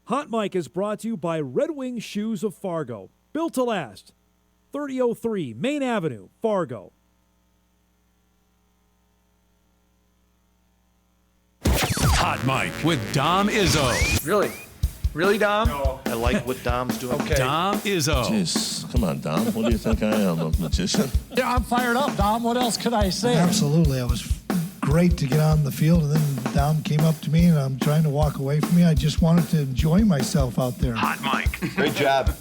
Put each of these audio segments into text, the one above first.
Hot Mic is brought to you by Red Wing Shoes of Fargo. Built to last. 3003 Main Avenue, Fargo. Hot Mic with Dom Izzo. Really? Really, Dom? No. I like what Dom's doing. Okay. Dom Izzo. Jeez, come on, Dom. What do you think I am, a magician? Yeah, I'm fired up, Dom. What else could I say? Absolutely. It was great to get on the field, and then Dom came up to me, and I'm trying to walk away from me. I just wanted to enjoy myself out there. Hot Mic. Great job.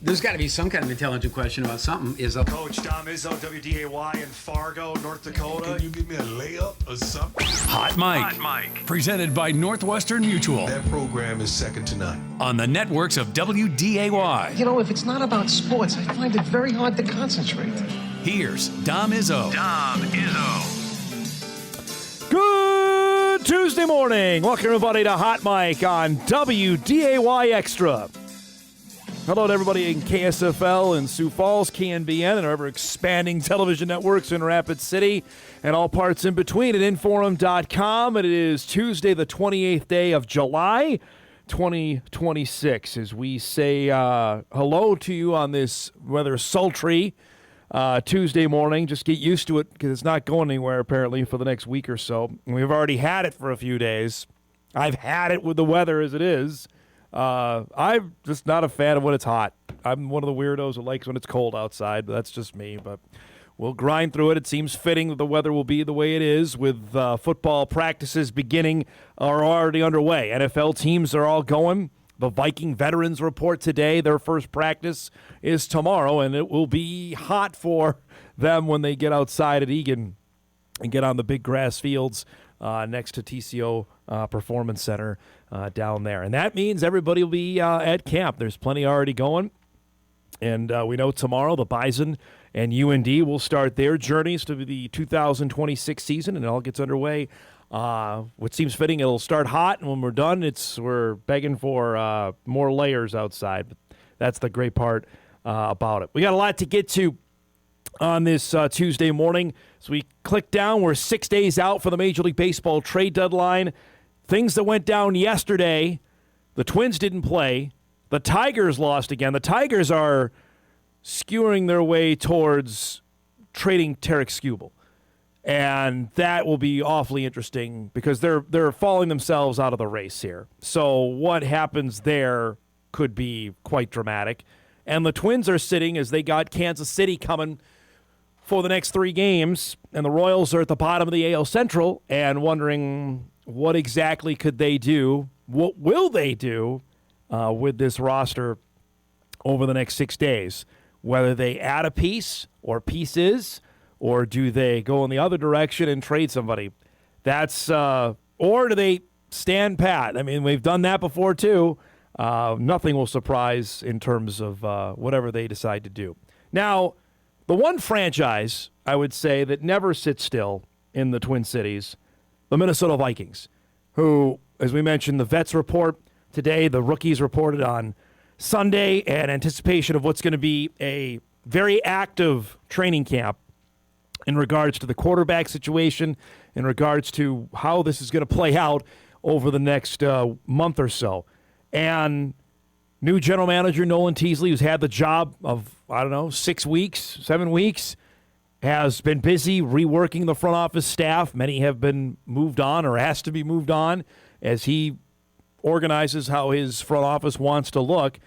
There's got to be some kind of intelligent question about something. Coach Dom Izzo, WDAY in Fargo, North Dakota. Can you give me a layup or something? Hot Mic. Presented by Northwestern Mutual. That program is second to none. On the networks of WDAY. You know, if it's not about sports, I find it very hard to concentrate. Here's Dom Izzo. Good Tuesday morning. Welcome, everybody, to Hot Mic on WDAY Extra. Hello to everybody in KSFL in Sioux Falls, KNBN, and our ever-expanding television networks in Rapid City and all parts in between at Inforum.com. It is Tuesday, the 28th day of July, 2026, as we say hello to you on this rather sultry Tuesday morning. Just get used to it because it's not going anywhere, apparently, for the next week or so. And we've already had it for a few days. I've had it with the weather as it is. I'm just not a fan of when it's hot. I'm one of the weirdos who likes when it's cold outside, but that's just me. But we'll grind through it. It seems fitting that the weather will be the way it is, with football practices beginning or already underway. NFL teams are all going. The Viking veterans report today. Their first practice is tomorrow, and it will be hot for them when they get outside at Egan and get on the big grass fields next to TCO Performance Center down there. And that means everybody will be at camp. There's plenty already going. And we know tomorrow the Bison and UND will start their journeys to the 2026 season, and it all gets underway. What seems fitting, it'll start hot, and when we're done, we're begging for more layers outside. But that's the great part about it. We got a lot to get to on this Tuesday morning. So we click down. We're 6 days out for the Major League Baseball trade deadline. Things that went down yesterday. The Twins didn't play. The Tigers lost again. The Tigers are skewing their way towards trading Tarek Skubal. And that will be awfully interesting because they're falling themselves out of the race here. So what happens there could be quite dramatic. And the Twins are sitting as they got Kansas City coming for the next 3 games, and the Royals are at the bottom of the AL Central and wondering what exactly could they do, what will they do with this roster over the next 6 days, whether they add a piece or pieces, or do they go in the other direction and trade somebody? Or do they stand pat? I mean, we've done that before too. Nothing will surprise in terms of whatever they decide to do. Now, the one franchise, I would say, that never sits still in the Twin Cities, the Minnesota Vikings, who, as we mentioned, the vets report today, the rookies reported on Sunday, in anticipation of what's going to be a very active training camp in regards to the quarterback situation, in regards to how this is going to play out over the next month or so. And new general manager Nolan Teasley, who's had the job of, 6 weeks, 7 weeks, has been busy reworking the front office staff. Many have been moved on or asked to be moved on as he organizes how his front office wants to look.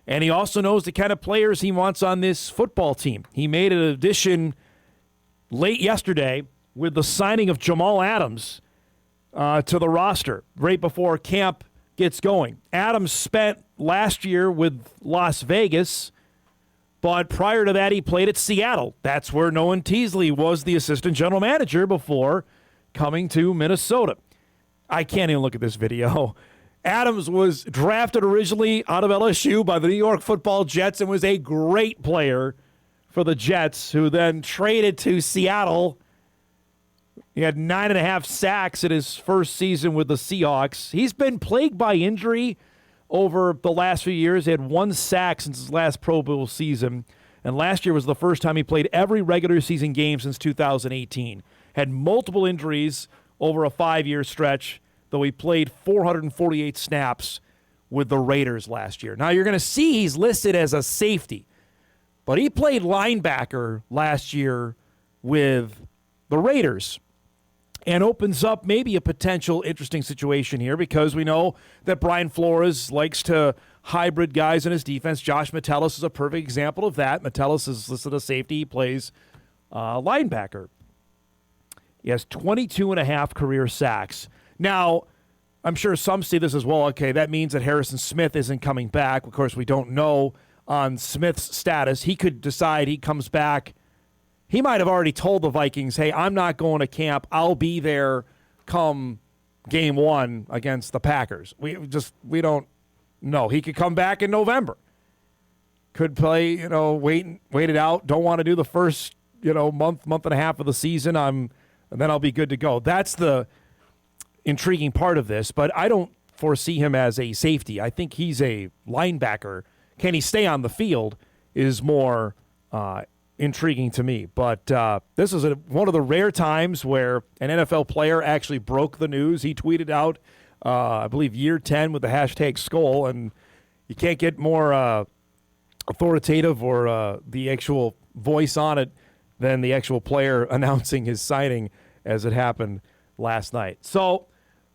And he also knows the kind of players he wants on this football team. He made an addition late yesterday with the signing of Jamal Adams to the roster right before camp gets going. Adams spent last year with Las Vegas, but prior to that he played at Seattle. That's where Nolan Teasley was the assistant general manager before coming to Minnesota. I can't even look at this video. Adams was drafted originally out of LSU by the New York Football Jets and was a great player for the Jets, who then traded to Seattle. He had 9.5 sacks in his first season with the Seahawks. He's been plagued by injury over the last few years. He had 1 sack since his last Pro Bowl season, and last year was the first time he played every regular season game since 2018. Had multiple injuries over a 5-year stretch, though he played 448 snaps with the Raiders last year. Now, you're going to see he's listed as a safety, but he played linebacker last year with the Raiders and opens up maybe a potential interesting situation here because we know that Brian Flores likes to hybrid guys in his defense. Josh Metellus is a perfect example of that. Metellus is listed as safety. He plays linebacker. He has 22 and a half career sacks. Now, I'm sure some see this as well. Okay, that means that Harrison Smith isn't coming back. Of course, we don't know on Smith's status. He could decide he comes back. He might have already told the Vikings, hey, I'm not going to camp. I'll be there come game 1 against the Packers. We don't know. He could come back in November. Could play, wait it out. Don't want to do the first, month and a half of the season. And then I'll be good to go. That's the intriguing part of this, but I don't foresee him as a safety. I think he's a linebacker. Can he stay on the field is more intriguing to me. But this is one of the rare times where an NFL player actually broke the news. He tweeted out, I believe, year 10 with the hashtag Skol, and you can't get more authoritative or the actual voice on it than the actual player announcing his signing as it happened last night. So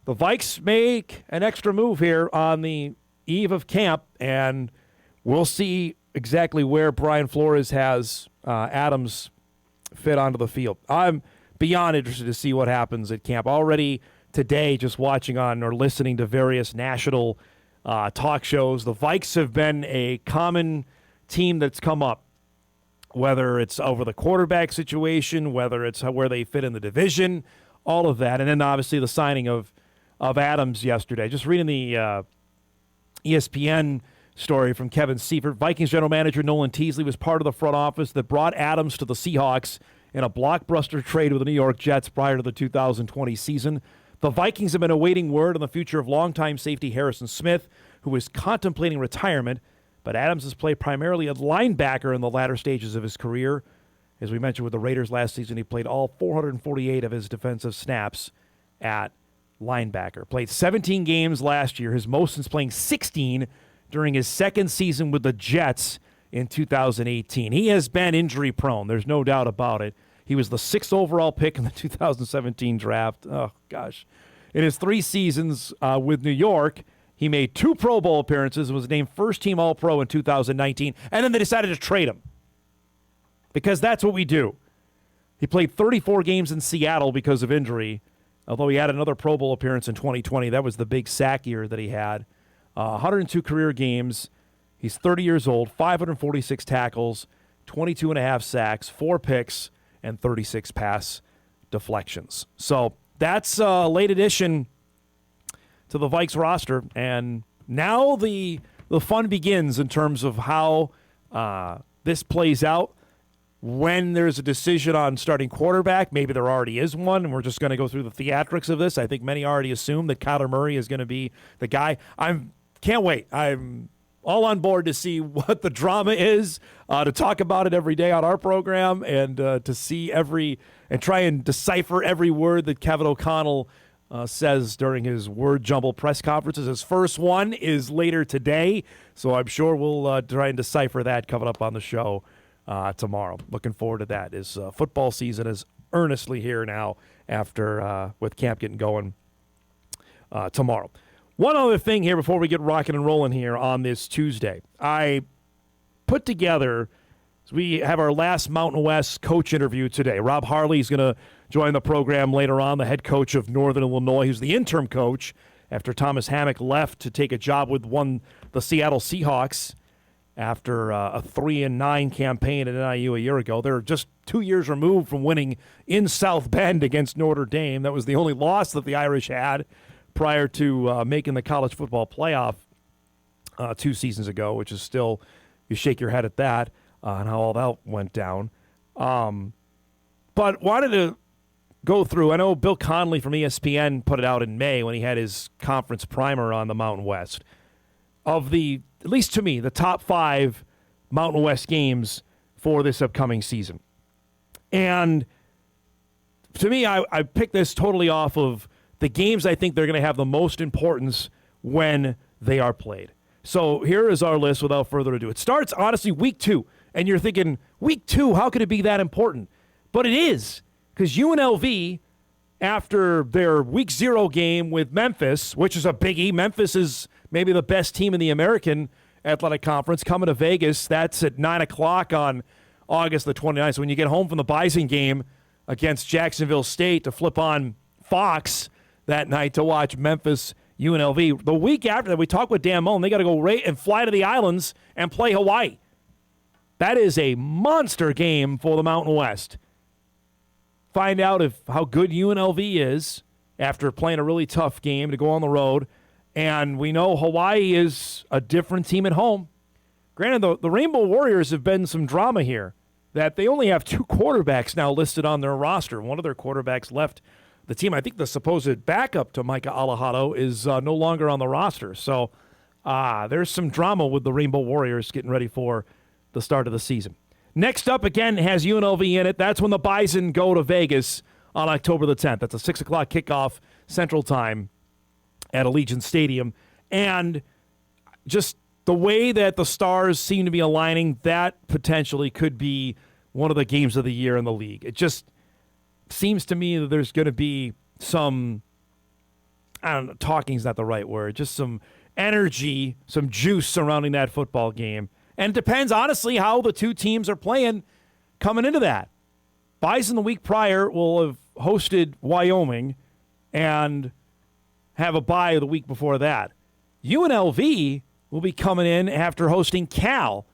the Vikes make an extra move here on the eve of camp, and we'll see exactly where Brian Flores has Adams fit onto the field. I'm beyond interested to see what happens at camp. Already today, just watching on or listening to various national talk shows, the Vikes have been a common team that's come up, whether it's over the quarterback situation, whether it's where they fit in the division, all of that. And then obviously the signing of Adams yesterday. Just reading the ESPN story from Kevin Seifert. Vikings general manager Nolan Teasley was part of the front office that brought Adams to the Seahawks in a blockbuster trade with the New York Jets prior to the 2020 season. The Vikings have been awaiting word on the future of longtime safety Harrison Smith, who is contemplating retirement, but Adams has played primarily at linebacker in the latter stages of his career. As we mentioned with the Raiders last season, he played all 448 of his defensive snaps at linebacker. Played 17 games last year, his most since playing 16 during his second season with the Jets in 2018. He has been injury-prone. There's no doubt about it. He was the 6th overall pick in the 2017 draft. Oh, gosh. In his 3 seasons with New York, he made 2 Pro Bowl appearances and was named first-team All-Pro in 2019, and then they decided to trade him because that's what we do. He played 34 games in Seattle because of injury, although he had another Pro Bowl appearance in 2020. That was the big sack year that he had. 102 career games. He's 30 years old, 546 tackles, 22 and a half sacks, 4 picks, and 36 pass deflections. So that's a late addition to the Vikes roster. And now the fun begins in terms of how this plays out. When there's a decision on starting quarterback, maybe there already is one, and we're just going to go through the theatrics of this. I think many already assume that Kyler Murray is going to be the guy. Can't wait. I'm all on board to see what the drama is, to talk about it every day on our program, and to see and try and decipher every word that Kevin O'Connell says during his word jumble press conferences. His first one is later today, so I'm sure we'll try and decipher that coming up on the show tomorrow. Looking forward to that. As football season is earnestly here now after with camp getting going tomorrow. One other thing here before we get rocking and rolling here on this Tuesday. I put together, we have our last Mountain West coach interview today. Rob Harley is going to join the program later on, the head coach of Northern Illinois, who's the interim coach after Thomas Hammock left to take a job with the Seattle Seahawks after a 3-9 campaign at NIU a year ago. They're just 2 years removed from winning in South Bend against Notre Dame. That was the only loss that the Irish had prior to making the college football playoff 2 seasons ago, which is still, you shake your head at that and how all that went down. But wanted to go through, I know Bill Connolly from ESPN put it out in May when he had his conference primer on the Mountain West, of the, at least to me, the top 5 Mountain West games for this upcoming season. And to me, I picked this totally off of the games I think they're going to have the most importance when they are played. So here is our list without further ado. It starts, honestly, week 2. And you're thinking, week 2, how could it be that important? But it is, because UNLV, after their week 0 game with Memphis, which is a biggie. Memphis is maybe the best team in the American Athletic Conference, coming to Vegas. That's at 9 o'clock on August the 29th. So when you get home from the Bison game against Jacksonville State to flip on Fox that night to watch Memphis UNLV. The week after that, we talked with Dan Mullen. They got to go right and fly to the islands and play Hawaii. That is a monster game for the Mountain West. Find out how good UNLV is after playing a really tough game to go on the road. And we know Hawaii is a different team at home. Granted, the Rainbow Warriors have been some drama here, that they only have 2 quarterbacks now listed on their roster. One of their quarterbacks left the team. I think the supposed backup to Micah Alahado is no longer on the roster. So there's some drama with the Rainbow Warriors getting ready for the start of the season. Next up, again, has UNLV in it. That's when the Bison go to Vegas on October the 10th. That's a 6 o'clock kickoff Central Time at Allegiant Stadium. And just the way that the stars seem to be aligning, that potentially could be one of the games of the year in the league. It just seems to me that there's going to be some, I don't know, talking's not the right word, just some energy, some juice surrounding that football game. And it depends, honestly, how the two teams are playing coming into that. Bison the week prior will have hosted Wyoming and have a bye the week before that. UNLV will be coming in after hosting Cal,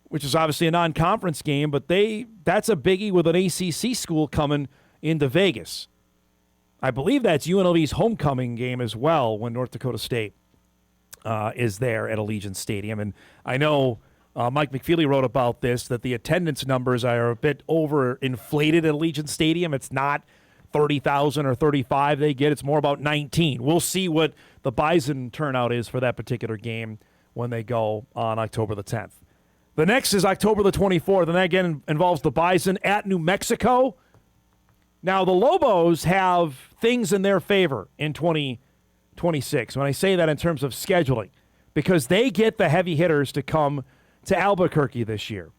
which is obviously a non-conference game, but that's a biggie with an ACC school coming into Vegas. I believe that's UNLV's homecoming game as well when North Dakota State is there at Allegiant Stadium. And I know Mike McFeely wrote about this, that the attendance numbers are a bit overinflated at Allegiant Stadium. It's not 30,000 or 35 they get. It's more about 19. We'll see what the Bison turnout is for that particular game when they go on October the 10th. The next is October the 24th, and that again involves the Bison at New Mexico. Now, the Lobos have things in their favor in 2026. When I say that in terms of scheduling, because they get the heavy hitters to come to Albuquerque this year.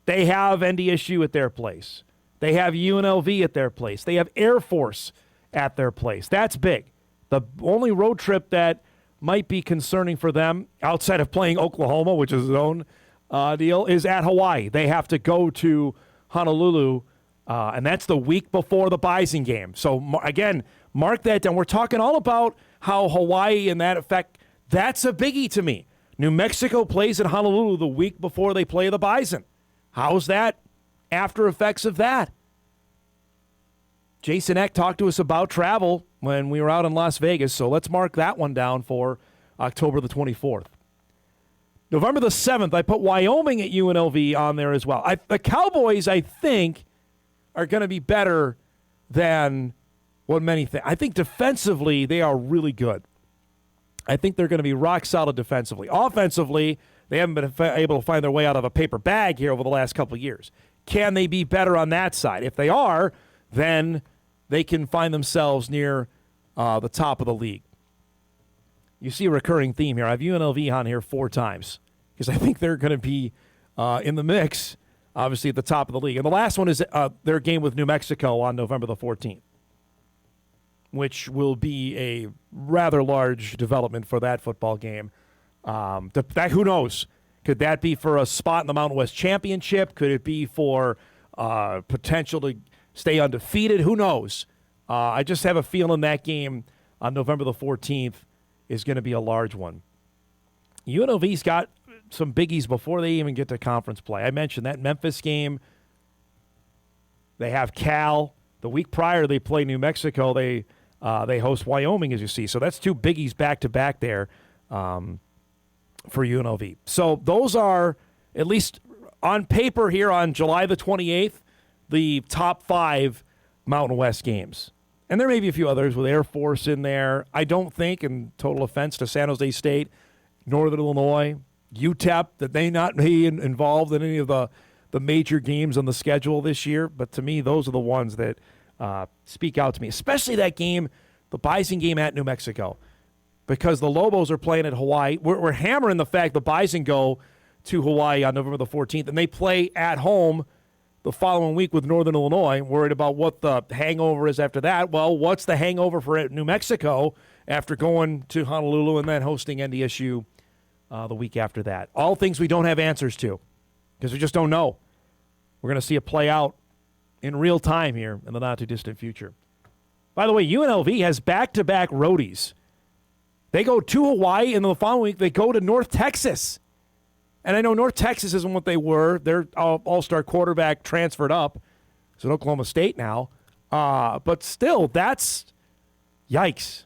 They have NDSU at their place. They have UNLV at their place. They have Air Force at their place. That's big. The only road trip that might be concerning for them, outside of playing Oklahoma, which is its own deal, is at Hawaii. They have to go to Honolulu, and that's the week before the Bison game. So, again, mark that down. We're talking all about how Hawaii and that effect, that's a biggie to me. New Mexico plays at Honolulu the week before they play the Bison. How's that? After effects of that. Jason Eck talked to us about travel when we were out in Las Vegas, so let's mark that one down for October the 24th. November the 7th, I put Wyoming at UNLV on there as well. The Cowboys, I think, are going to be better than what many think. I think defensively, they are really good. I think they're going to be rock solid defensively. Offensively, they haven't been able to find their way out of a paper bag here over the last couple of years. Can they be better on that side? If they are, then they can find themselves near the top of the league. You see a recurring theme here. I have UNLV on here 4 times because I think they're going to be in the mix, obviously, at the top of the league. And the last one is their game with New Mexico on November the 14th, which will be a rather large development for that football game. Who knows? Could that be for a spot in the Mountain West Championship? Could it be for potential to stay undefeated? Who knows? I just have a feeling that game on November the 14th is going to be a large one. UNLV's got some biggies before they even get to conference play. I mentioned that Memphis game. They have Cal. The week prior, they play New Mexico. They host Wyoming, as you see. So that's 2 biggies back-to-back there for UNLV. So those are, at least on paper here on July the 28th, the top 5 Mountain West games. And there may be a few others with Air Force in there. I don't think, in total offense to San Jose State, Northern Illinois, UTEP, that they not be involved in any of the major games on the schedule this year. But to me, those are the ones that speak out to me, especially that game, the Bison game at New Mexico. because the Lobos are playing at Hawaii. We're hammering the fact the Bison go to Hawaii on November the 14th, and they play at home the following week with Northern Illinois. Worried about what the hangover is after that. Well, what's the hangover for New Mexico after going to Honolulu and then hosting NDSU the week after that? All things we don't have answers to because we just don't know. We're going to see it play out in real time here in the not-too-distant future. By the way, UNLV has back-to-back roadies. They go to Hawaii, and the following week they go to North Texas. And I know North Texas isn't what they were. Their all-star quarterback transferred up. It's at Oklahoma State now. But still, that's yikes.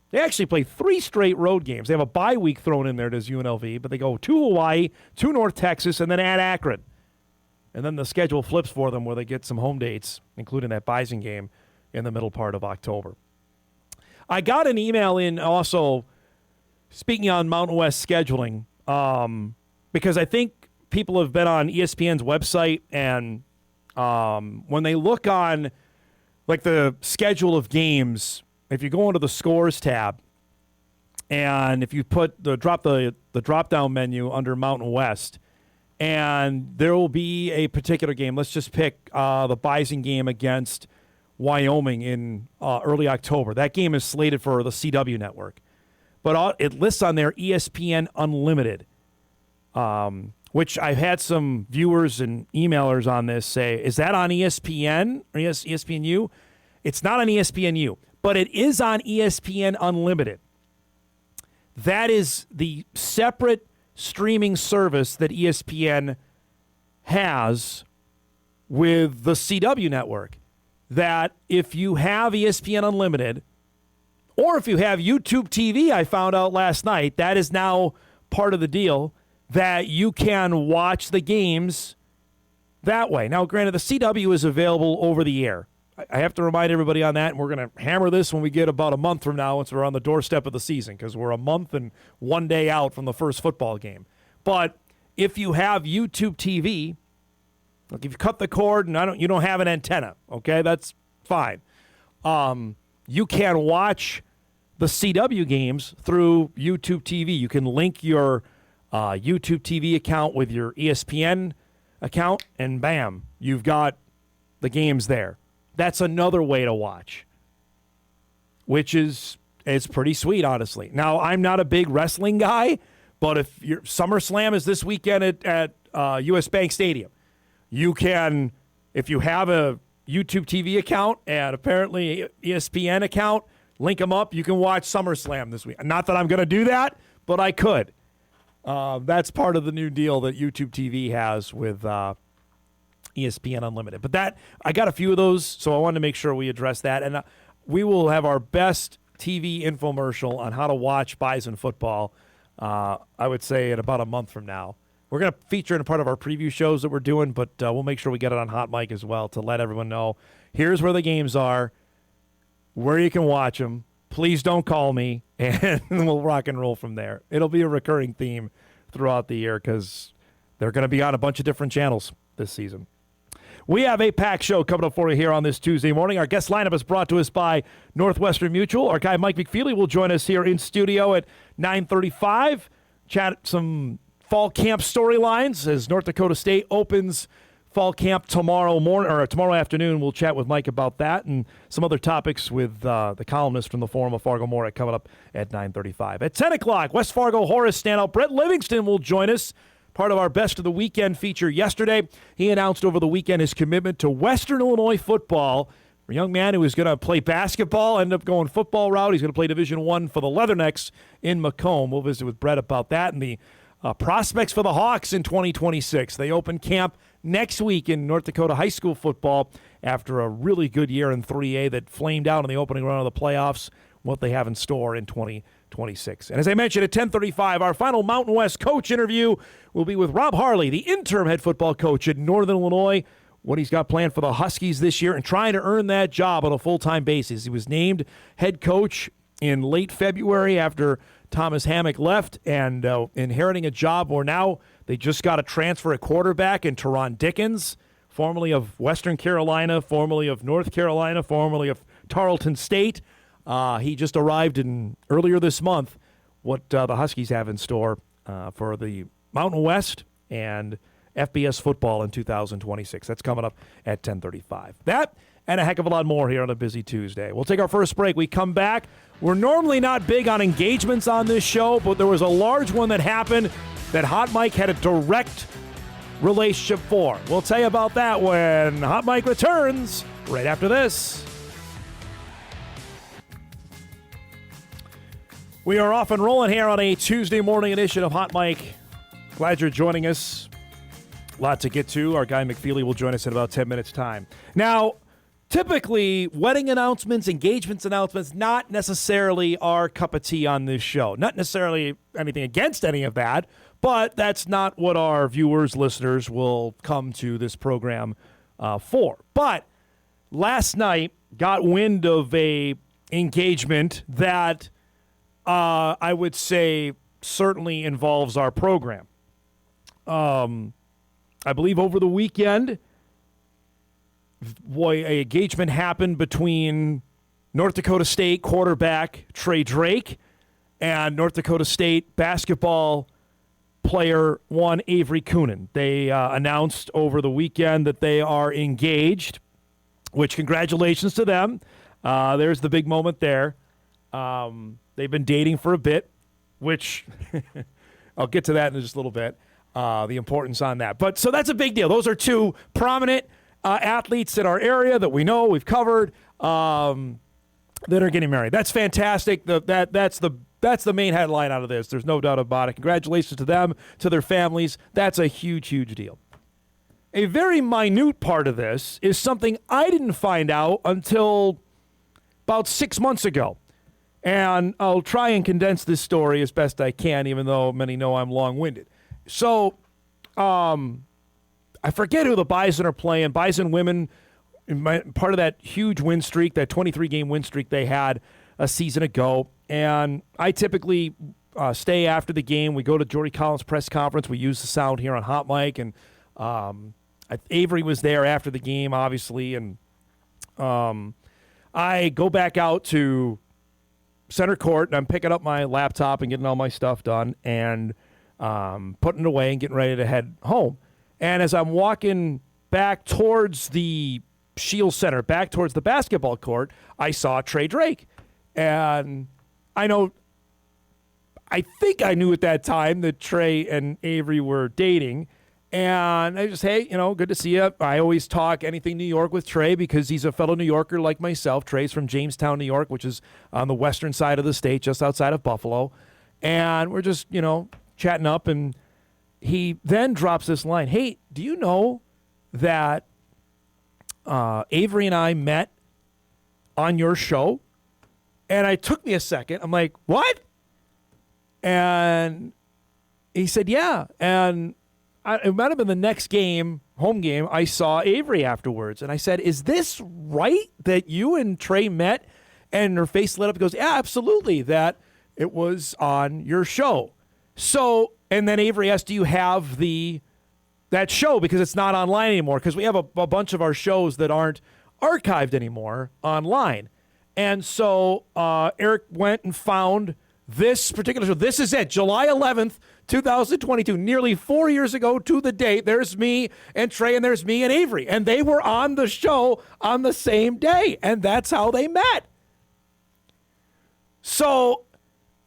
They actually play 3 straight road games. They have a bye week thrown in there, does UNLV, but they go to Hawaii, to North Texas, and then at Akron. And then the schedule flips for them where they get some home dates, including that Bison game in the middle part of October. I got an email in also, speaking on Mountain West scheduling, because I think people have been on ESPN's website, and when they look on like the schedule of games, if you go into the scores tab, and if you put the drop down menu under Mountain West, and there will be a particular game. Let's just pick the Bison game against Wyoming in early October. That game is slated for the CW network. But it lists on there ESPN Unlimited, which I've had some viewers and emailers on this say, is that on ESPN or ESPNU? It's not on ESPNU, but it is on ESPN Unlimited. That is the separate streaming service that ESPN has with the CW network, that if you have ESPN Unlimited or if you have YouTube TV, I found out last night, that is now part of the deal, that you can watch the games that way. Now, granted, the CW is available over the air. I have to remind everybody on that, and we're going to hammer this when we get about a month from now once we're on the doorstep of the season, because we're a month and 1 day out from the first football game. But if you have YouTube TV, like if you cut the cord and you don't have an antenna, okay, that's fine. You can watch the CW games through YouTube TV. You can link your YouTube TV account with your ESPN account, and bam, you've got the games there. That's another way to watch, which is pretty sweet, honestly. Now, I'm not a big wrestling guy, but if your SummerSlam is this weekend at US Bank Stadium, you can, if you have a YouTube TV account and apparently ESPN account, link them up. You can watch SummerSlam this week. Not that I'm going to do that, but I could. That's part of the new deal that YouTube TV has with ESPN Unlimited. But that, I got a few of those, so I wanted to make sure we address that. And we will have our best TV infomercial on how to watch Bison football, I would say, in about a month from now. We're going to feature in a part of our preview shows that we're doing, but we'll make sure we get it on Hot Mic as well to let everyone know, here's where the games are, where you can watch them. Please don't call me, and we'll rock and roll from there. It'll be a recurring theme throughout the year because they're going to be on a bunch of different channels this season. We have a packed show coming up for you here on this Tuesday morning. Our guest lineup is brought to us by Northwestern Mutual. Our guy Mike McFeely will join us here in studio at 9:35. Chat some fall camp storylines as North Dakota State opens fall camp tomorrow morning or tomorrow afternoon. We'll chat with Mike about that and some other topics with the columnist from the Forum of Fargo-Moorhead coming up at 9:35. At 10 o'clock, West Fargo Horace standout Brett Livingston will join us. Part of our Best of the Weekend feature yesterday. He announced over the weekend his commitment to Western Illinois football. A young man who was going to play basketball, ended up going football route. He's going to play Division I for the Leathernecks in Macomb. We'll visit with Brett about that and the prospects for the Hawks in 2026. They open camp next week in North Dakota high school football after a really good year in 3A that flamed out in the opening round of the playoffs. What they have in store in 2026. And as I mentioned, at 10:35, our final Mountain West coach interview will be with Rob Harley, the interim head football coach at Northern Illinois, what he's got planned for the Huskies this year and trying to earn that job on a full-time basis. He was named head coach in late February after Thomas Hammock left and inheriting a job where now they just got a transfer at quarterback in Teron Dickens, formerly of Western Carolina, formerly of North Carolina, formerly of Tarleton State. He just arrived earlier this month what the Huskies have in store for the Mountain West and FBS football in 2026. That's coming up at 10:35. That and a heck of a lot more here on a busy Tuesday. We'll take our first break. We come back. We're normally not big on engagements on this show, but there was a large one that happened that Hot Mike had a direct relationship for. We'll tell you about that when Hot Mike returns right after this. We are off and rolling here on a Tuesday morning edition of Hot Mike. Glad you're joining us. A lot to get to. Our guy McFeely will join us in about 10 minutes' time. Now, typically, wedding announcements, engagements announcements, not necessarily our cup of tea on this show. Not necessarily anything against any of that, but that's not what our viewers, listeners will come to this program for. But last night, got wind of a engagement that I would say certainly involves our program. I believe over the weekend, an engagement happened between North Dakota State quarterback Trey Drake and North Dakota State basketball player one Avery Coonan. They announced over the weekend that they are engaged, which congratulations to them. There's the big moment there. They've been dating for a bit, which I'll get to that in just a little bit, the importance on that. But so that's a big deal. Those are two prominent athletes in our area that we know, we've covered, that are getting married. That's fantastic. That's the main headline out of this. There's no doubt about it. Congratulations to them, to their families. That's a huge, huge deal. A very minute part of this is something I didn't find out until about 6 months ago. And I'll try and condense this story as best I can, even though many know I'm long-winded. So, I forget who the Bison are playing. Bison women, part of that huge win streak, that 23-game win streak they had a season ago. And I typically stay after the game. We go to Jordy Collins' press conference. We use the sound here on Hot Mic. And Avery was there after the game, obviously. And I go back out to center court, and I'm picking up my laptop and getting all my stuff done and putting it away and getting ready to head home. And as I'm walking back towards the Shield Center, back towards the basketball court, I saw Trey Drake. And I think I knew at that time that Trey and Avery were dating. And I just, hey, good to see you. I always talk anything New York with Trey because he's a fellow New Yorker like myself. Trey's from Jamestown, New York, which is on the western side of the state, just outside of Buffalo. And we're just, chatting up. And he then drops this line, hey, do you know that Avery and I met on your show? And it took me a second. I'm like, what? And he said, yeah. And it might have been the next game, home game, I saw Avery afterwards. And I said, is this right that you and Trey met? And her face lit up and goes, yeah, absolutely, that it was on your show. So, and then Avery asked, do you have that show? Because it's not online anymore. Because we have a bunch of our shows that aren't archived anymore online. And so Eric went and found this particular show. This is it, July 11th, 2022, nearly 4 years ago to the date. There's me and Trey, and there's me and Avery. And they were on the show on the same day. And that's how they met. So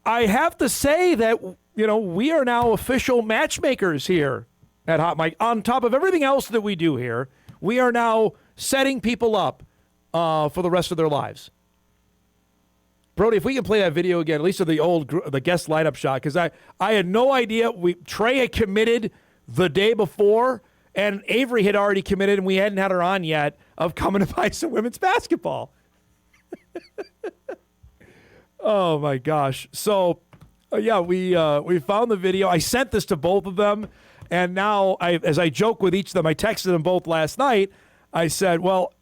I have to say that, we are now official matchmakers here at Hot Mic. On top of everything else that we do here, we are now setting people up for the rest of their lives. Brody, if we can play that video again, at least of the guest lineup shot, because I had no idea. Trey had committed the day before, and Avery had already committed, and we hadn't had her on yet, of coming to buy some women's basketball. Oh, my gosh. So, we found the video. I sent this to both of them, and now, as I joke with each of them, I texted them both last night. I said, well,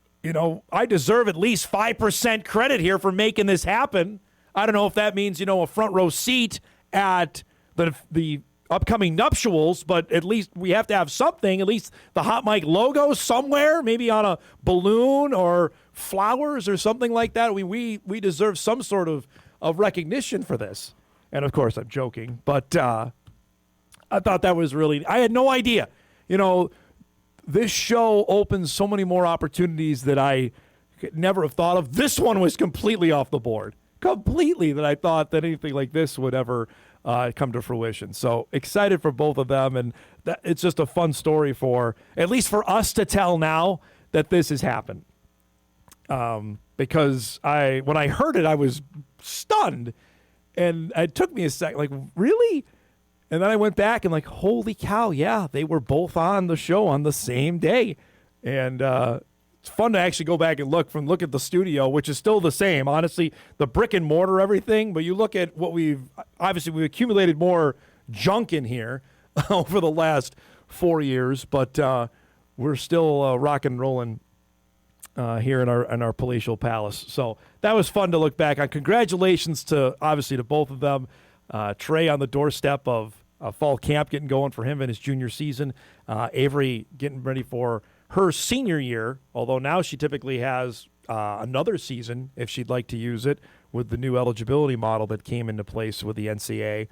I deserve at least 5% credit here for making this happen. I don't know if that means, a front row seat at the upcoming nuptials, but at least we have to have something, at least the Hot Mic logo somewhere, maybe on a balloon or flowers or something like that. We deserve some sort of recognition for this. And, of course, I'm joking. But I thought that was really – I had no idea. You know, this show opens so many more opportunities that I could never have thought of. This one was completely off the board. Completely, that I thought that anything like this would ever come to fruition. So excited for both of them, and it's just a fun story for, at least for us to tell now that this has happened. Because when I heard it, I was stunned, and it took me a second, like, really? And then I went back and like, holy cow, yeah, they were both on the show on the same day. And it's fun to actually go back and look at the studio, which is still the same. Honestly, the brick and mortar, everything. But you look at what we've accumulated more junk in here over the last 4 years. But we're still rock and rolling here in our palatial palace. So that was fun to look back on. Congratulations to both of them. Trey on the doorstep of fall camp getting going for him in his junior season. Avery getting ready for her senior year, although now she typically has another season if she'd like to use it with the new eligibility model that came into place with the NCAA.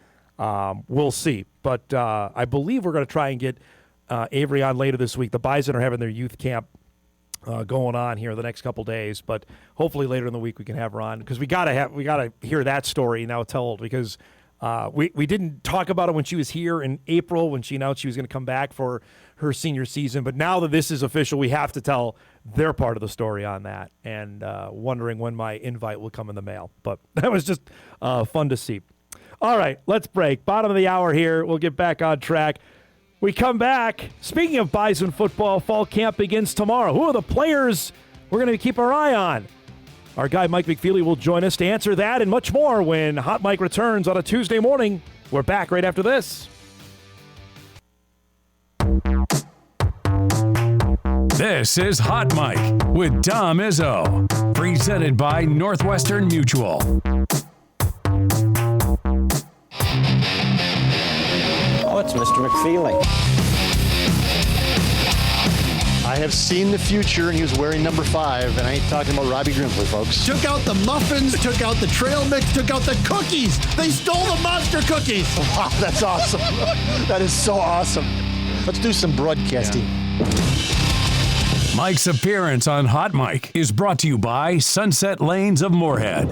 We'll see. But I believe we're going to try and get Avery on later this week. The Bison are having their youth camp going on here the next couple days, but hopefully later in the week we can have her on, because we gotta hear that story now told, because we didn't talk about it when she was here in April when she announced she was going to come back for her senior season. But now that this is official, we have to tell their part of the story on that, and wondering when my invite will come in the mail. But that was just fun to see. All right, let's break. Bottom of the hour here. We'll get back on track. We come back. Speaking of Bison football, fall camp begins tomorrow. Who are the players we're going to keep our eye on? Our guy Mike McFeely will join us to answer that and much more when Hot Mike returns on a Tuesday morning. We're back right after this. This is Hot Mike with Dom Izzo, presented by Northwestern Mutual. Oh, it's Mr. McFeely. I have seen the future, and he was wearing number 5, and I ain't talking about Robbie Grimsley, folks. Took out the muffins, took out the trail mix, took out the cookies. They stole the monster cookies. Wow, that's awesome. That is so awesome. Let's do some broadcasting. Yeah. Mike's appearance on Hot Mike is brought to you by Sunset Lanes of Moorhead.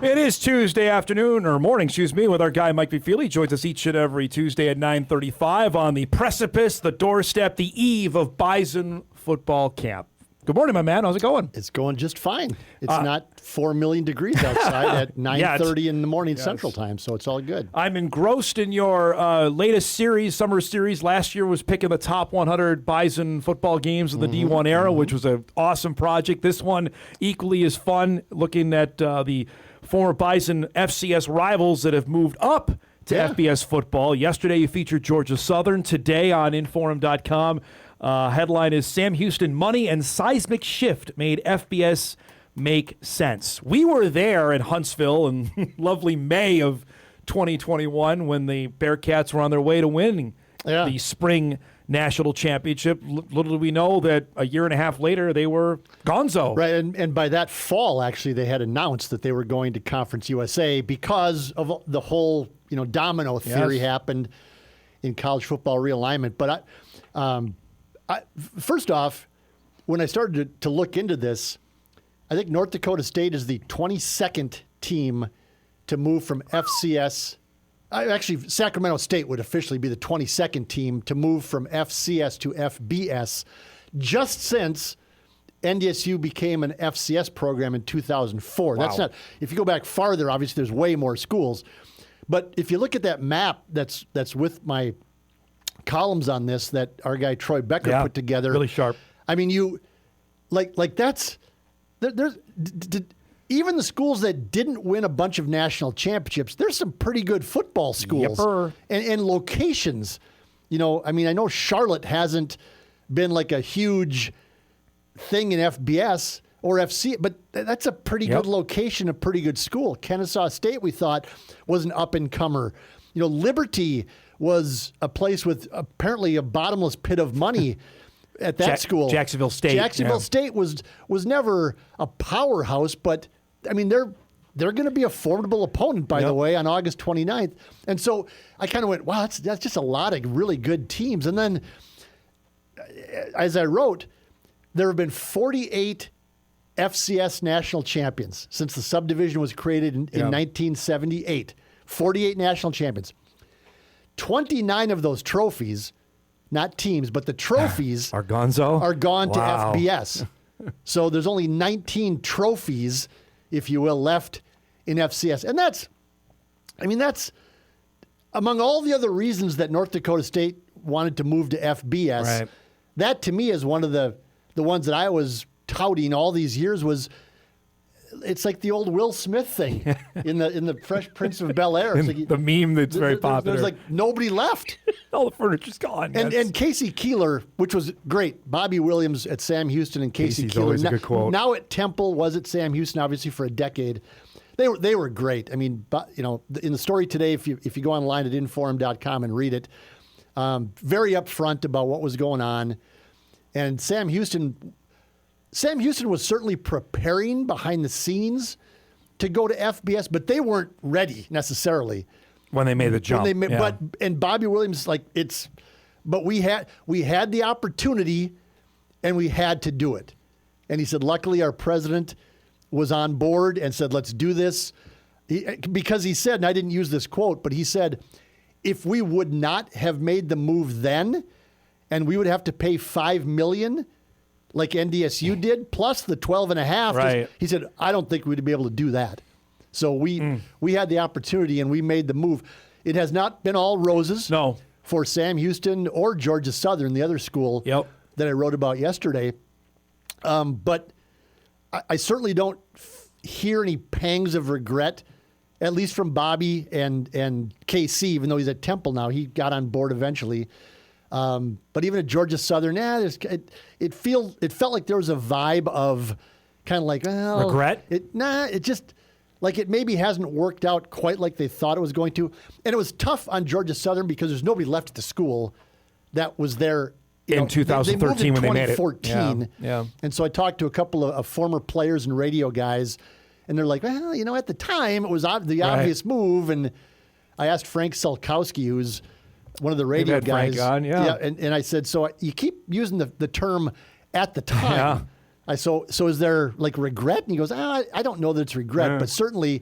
It is Tuesday afternoon, or morning, with our guy Mike McFeely. Joins us each and every Tuesday at 9:35 on the precipice, the doorstep, the eve of Bison football camp. Good morning, my man. How's it going? It's going just fine. It's not 4 million degrees outside at 9:30 in the morning Central Time, so it's all good. I'm engrossed in your latest series, summer series. Last year was picking the top 100 Bison football games of the D1 era, which was an awesome project. This one equally is fun, looking at the former Bison FCS rivals that have moved up to FBS football. Yesterday you featured Georgia Southern. Today on Interim.com, headline is Sam Houston Money and Seismic Shift Made FBS Make Sense. We were there at Huntsville in lovely May of 2021 when the Bearcats were on their way to winning the spring national championship. Little did we know that a year and a half later they were gonzo. Right, and by that fall, actually, they had announced that they were going to Conference USA because of the whole, domino theory happened in college football realignment. But first off, when I started to look into this, I think North Dakota State is the 22nd team to move from FCS. Actually, Sacramento State would officially be the 22nd team to move from FCS to FBS just since NDSU became an FCS program in 2004. Wow. That's not, if you go back farther, obviously there's way more schools. But if you look at that map that's with my columns on this that our guy Troy Becker put together. Really sharp. I mean, you, like that's, there's, even the schools that didn't win a bunch of national championships, there's some pretty good football schools and locations. I know Charlotte hasn't been like a huge thing in FBS or FC, but that's a pretty good location, a pretty good school. Kennesaw State, we thought, was an up-and-comer. Liberty was a place with apparently a bottomless pit of money at that school. Jacksonville State. Jacksonville State was never a powerhouse, but I mean they're going to be a formidable opponent, by the way, on August 29th. And so I kind of went, wow, that's just a lot of really good teams. And then, as I wrote, there have been 48 FCS national champions since the subdivision was created in 1978. 48 national champions. 29 of those trophies, not teams, but the trophies are gone to FBS. So there's only 19 trophies, if you will, left in FCS. And that's among all the other reasons that North Dakota State wanted to move to FBS. Right. That to me is one of the ones that I was touting all these years was it's like the old Will Smith thing in the Fresh Prince of Bel-Air. It's like, the meme that's very popular. There's like nobody left. All the furniture's gone. And Casey Keeler, which was great. Bobby Williams at Sam Houston and Casey Keeler. Always a good quote. Now at Temple, was at Sam Houston, obviously for a decade. They were great. I mean, in the story today, if you go online at inform.com and read it, very upfront about what was going on. And Sam Houston was certainly preparing behind the scenes to go to FBS, but they weren't ready necessarily when they made the jump. And Bobby Williams, but we had the opportunity, and we had to do it. And he said, luckily our president was on board and said, let's do this. Because he said, and I didn't use this quote, but he said, if we would not have made the move then, and we would have to pay $5 million like NDSU did, plus the 12.5. Right. He said, I don't think we'd be able to do that. So we had the opportunity and we made the move. It has not been all roses for Sam Houston or Georgia Southern, the other school that I wrote about yesterday. But I certainly don't hear any pangs of regret, at least from Bobby and KC, even though he's at Temple now. He got on board eventually. But even at Georgia Southern, it felt like there was a vibe of kind of like, well, regret? It just like it maybe hasn't worked out quite like they thought it was going to. And it was tough on Georgia Southern because there's nobody left at the school that was there in 2013 when they made it. 2014. Yeah. And so I talked to a couple of former players and radio guys, and they're like, well, at the time it was the obvious move. And I asked Frank Selkowski, who's one of the radio guys. Frank on, and I said, so you keep using the term at the time. So is there like regret? And he goes, I don't know that it's regret, but certainly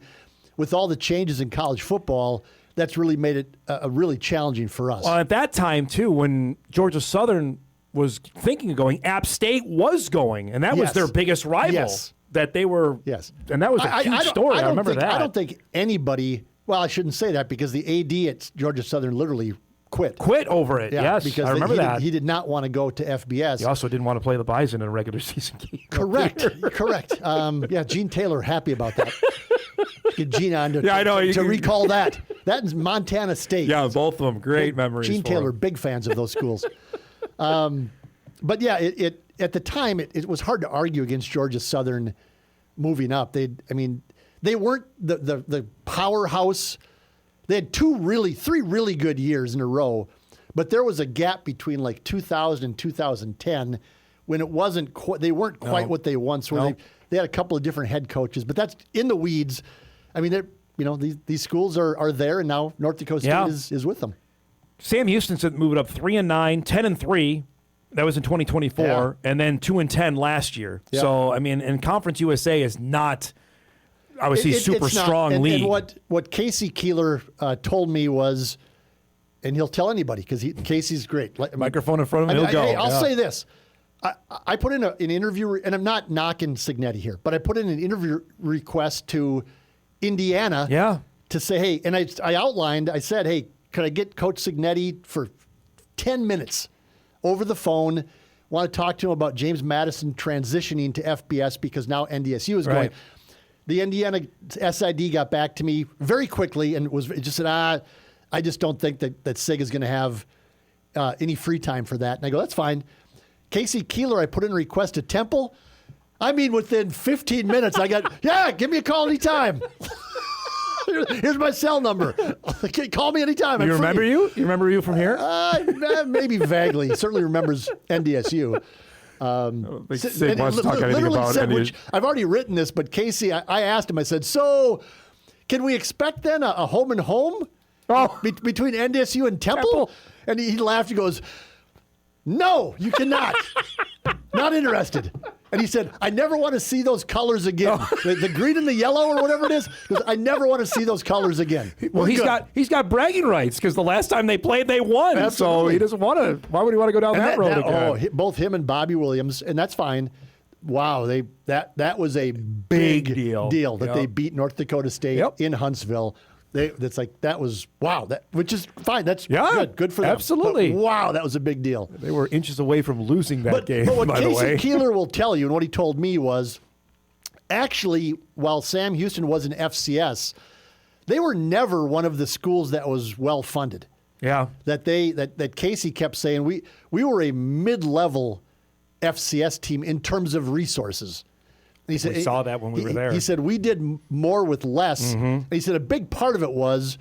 with all the changes in college football, that's really made it really challenging for us. Well, at that time, too, when Georgia Southern was thinking of going, App State was going, and that was their biggest rival. That they were, and that was a huge story. I remember that. I don't think anybody, well, I shouldn't say that because the AD at Georgia Southern literally quit over it. Yes, because I remember that. He did not want to go to FBS. He also didn't want to play the Bison in a regular season game. Correct. Gene Taylor happy about that. Get Gene on to recall that. That is Montana State. Yeah, both of them. Great memories. Gene Taylor, big fans of those schools. But yeah, it at the time it was hard to argue against Georgia Southern moving up. They weren't the powerhouse. They had three really good years in a row, but there was a gap between like 2000 and 2010 when it wasn't they weren't quite what they once were. They had a couple of different head coaches, but that's in the weeds. I mean, these schools are there, and now North Dakota State is with them. Sam Houston said move it up 3-9, 10-3. That was in 2024, and then 2-10 last year. Yeah. So I mean, and Conference USA is not. I would say super strong league. And what Casey Keeler told me was, and he'll tell anybody because Casey's great. Microphone in front of him, he'll go. Hey, I'll say this. I put in an interview, and I'm not knocking Signetti here, but I put in an interview request to Indiana to say, hey, and I outlined, I said, hey, could I get Coach Signetti for 10 minutes over the phone? Want to talk to him about James Madison transitioning to FBS because now NDSU is going. The Indiana SID got back to me very quickly and just said, I just don't think that Sig is going to have any free time for that. And I go, that's fine. Casey Keeler, I put in a request to Temple. I mean, within 15 minutes, I got, give me a call anytime. Here's my cell number. Call me anytime. You remember you? You remember you from here? Maybe vaguely. He certainly remembers NDSU. Sid wants to talk anything about NDSU. I've already written this, but Casey, I asked him, I said, so can we expect then a home and home between NDSU and Temple? And he laughed. He goes, no, you cannot. Not interested. And he said, I never want to see those colors again. The green and the yellow or whatever it is. I never want to see those colors again. Well, he's got bragging rights because the last time they played, they won. Absolutely. So he doesn't want to. Why would he want to go down that road again? Both him and Bobby Williams, and that's fine. Wow, that was a big deal that they beat North Dakota State in Huntsville. That was wow. Which is fine. That's good for them. Absolutely. But wow, that was a big deal. They were inches away from losing that game. But what by the way, Casey Keeler will tell you, and what he told me was, actually, while Sam Houston was an FCS, they were never one of the schools that was well funded. Yeah. That Casey kept saying we were a mid-level FCS team in terms of resources. He said, we saw that when we were there. He said we did more with less. Mm-hmm. And he said a big part of it was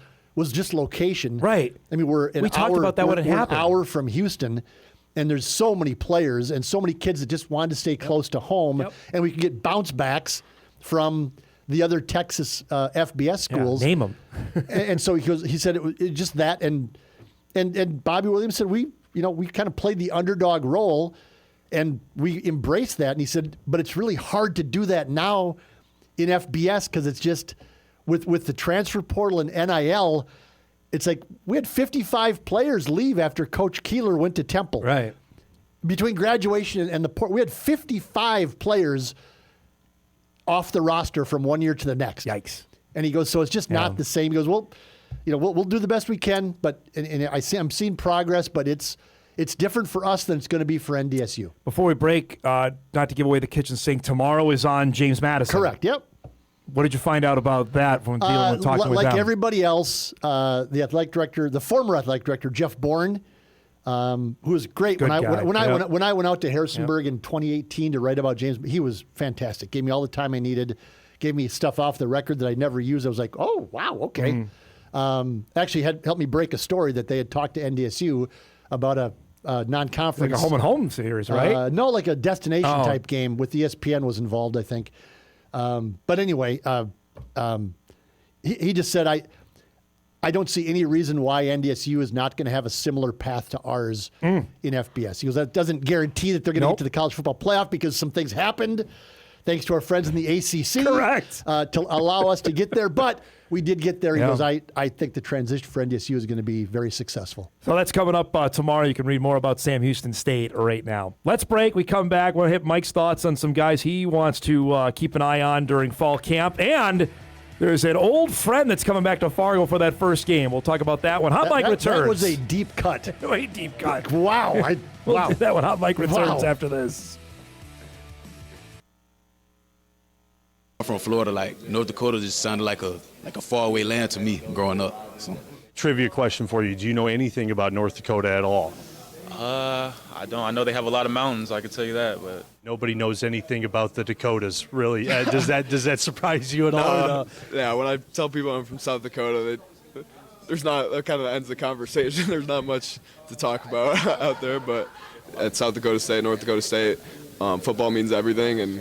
just location. Right. I mean, we talked about that when it happened. An hour from Houston, and there's so many players and so many kids that just wanted to stay close to home, and we could get bounce backs from the other Texas FBS schools. Name them. and so he said it was just that, and Bobby Williams said we kind of played the underdog role. And we embraced that. And he said, but it's really hard to do that now in FBS because it's just with the transfer portal and NIL, it's like we had 55 players leave after Coach Keeler went to Temple. Right. Between graduation and the portal, we had 55 players off the roster from one year to the next. Yikes. And he goes, so it's just not the same. He goes, well, we'll do the best we can, but and I'm seeing progress, but it's different for us than it's going to be for NDSU. Before we break, not to give away the kitchen sink, tomorrow is on James Madison. Correct, yep. What did you find out about that from dealing with talking with them? Like everybody else, the former athletic director, Jeff Bourne, who was great. When I went out to Harrisonburg in 2018 to write about James, he was fantastic. Gave me all the time I needed. Gave me stuff off the record that I never used. I was like, oh, wow, okay. Actually helped me break a story that they had talked to NDSU about a non-conference. Like a home and home series, right? No, like a destination type game with ESPN was involved, I think. But anyway, he just said, I don't see any reason why NDSU is not going to have a similar path to ours in FBS. He goes, that doesn't guarantee that they're going to get to the college football playoff because some things happened, thanks to our friends in the ACC. Correct. To allow us to get there. But we did get there. He goes, I think the transition for NDSU is going to be very successful. So that's coming up tomorrow. You can read more about Sam Houston State right now. Let's break. We come back. We'll hit Mike's thoughts on some guys he wants to keep an eye on during fall camp. And there's an old friend that's coming back to Fargo for that first game. We'll talk about that one. Hot Mike returns. That was a deep cut. A deep cut. Wow. We'll do that one. Hot Mike returns after this. I'm from Florida. Like North Dakota just sounded like a faraway land to me growing up. So. Trivia question for you. Do you know anything about North Dakota at all? I don't. I know they have a lot of mountains. I can tell you that, but nobody knows anything about the Dakotas, really. Does that surprise you at all? No? Yeah. When I tell people I'm from South Dakota, there's not. That kind of ends the conversation. There's not much to talk about out there. But at South Dakota State, North Dakota State, football means everything, and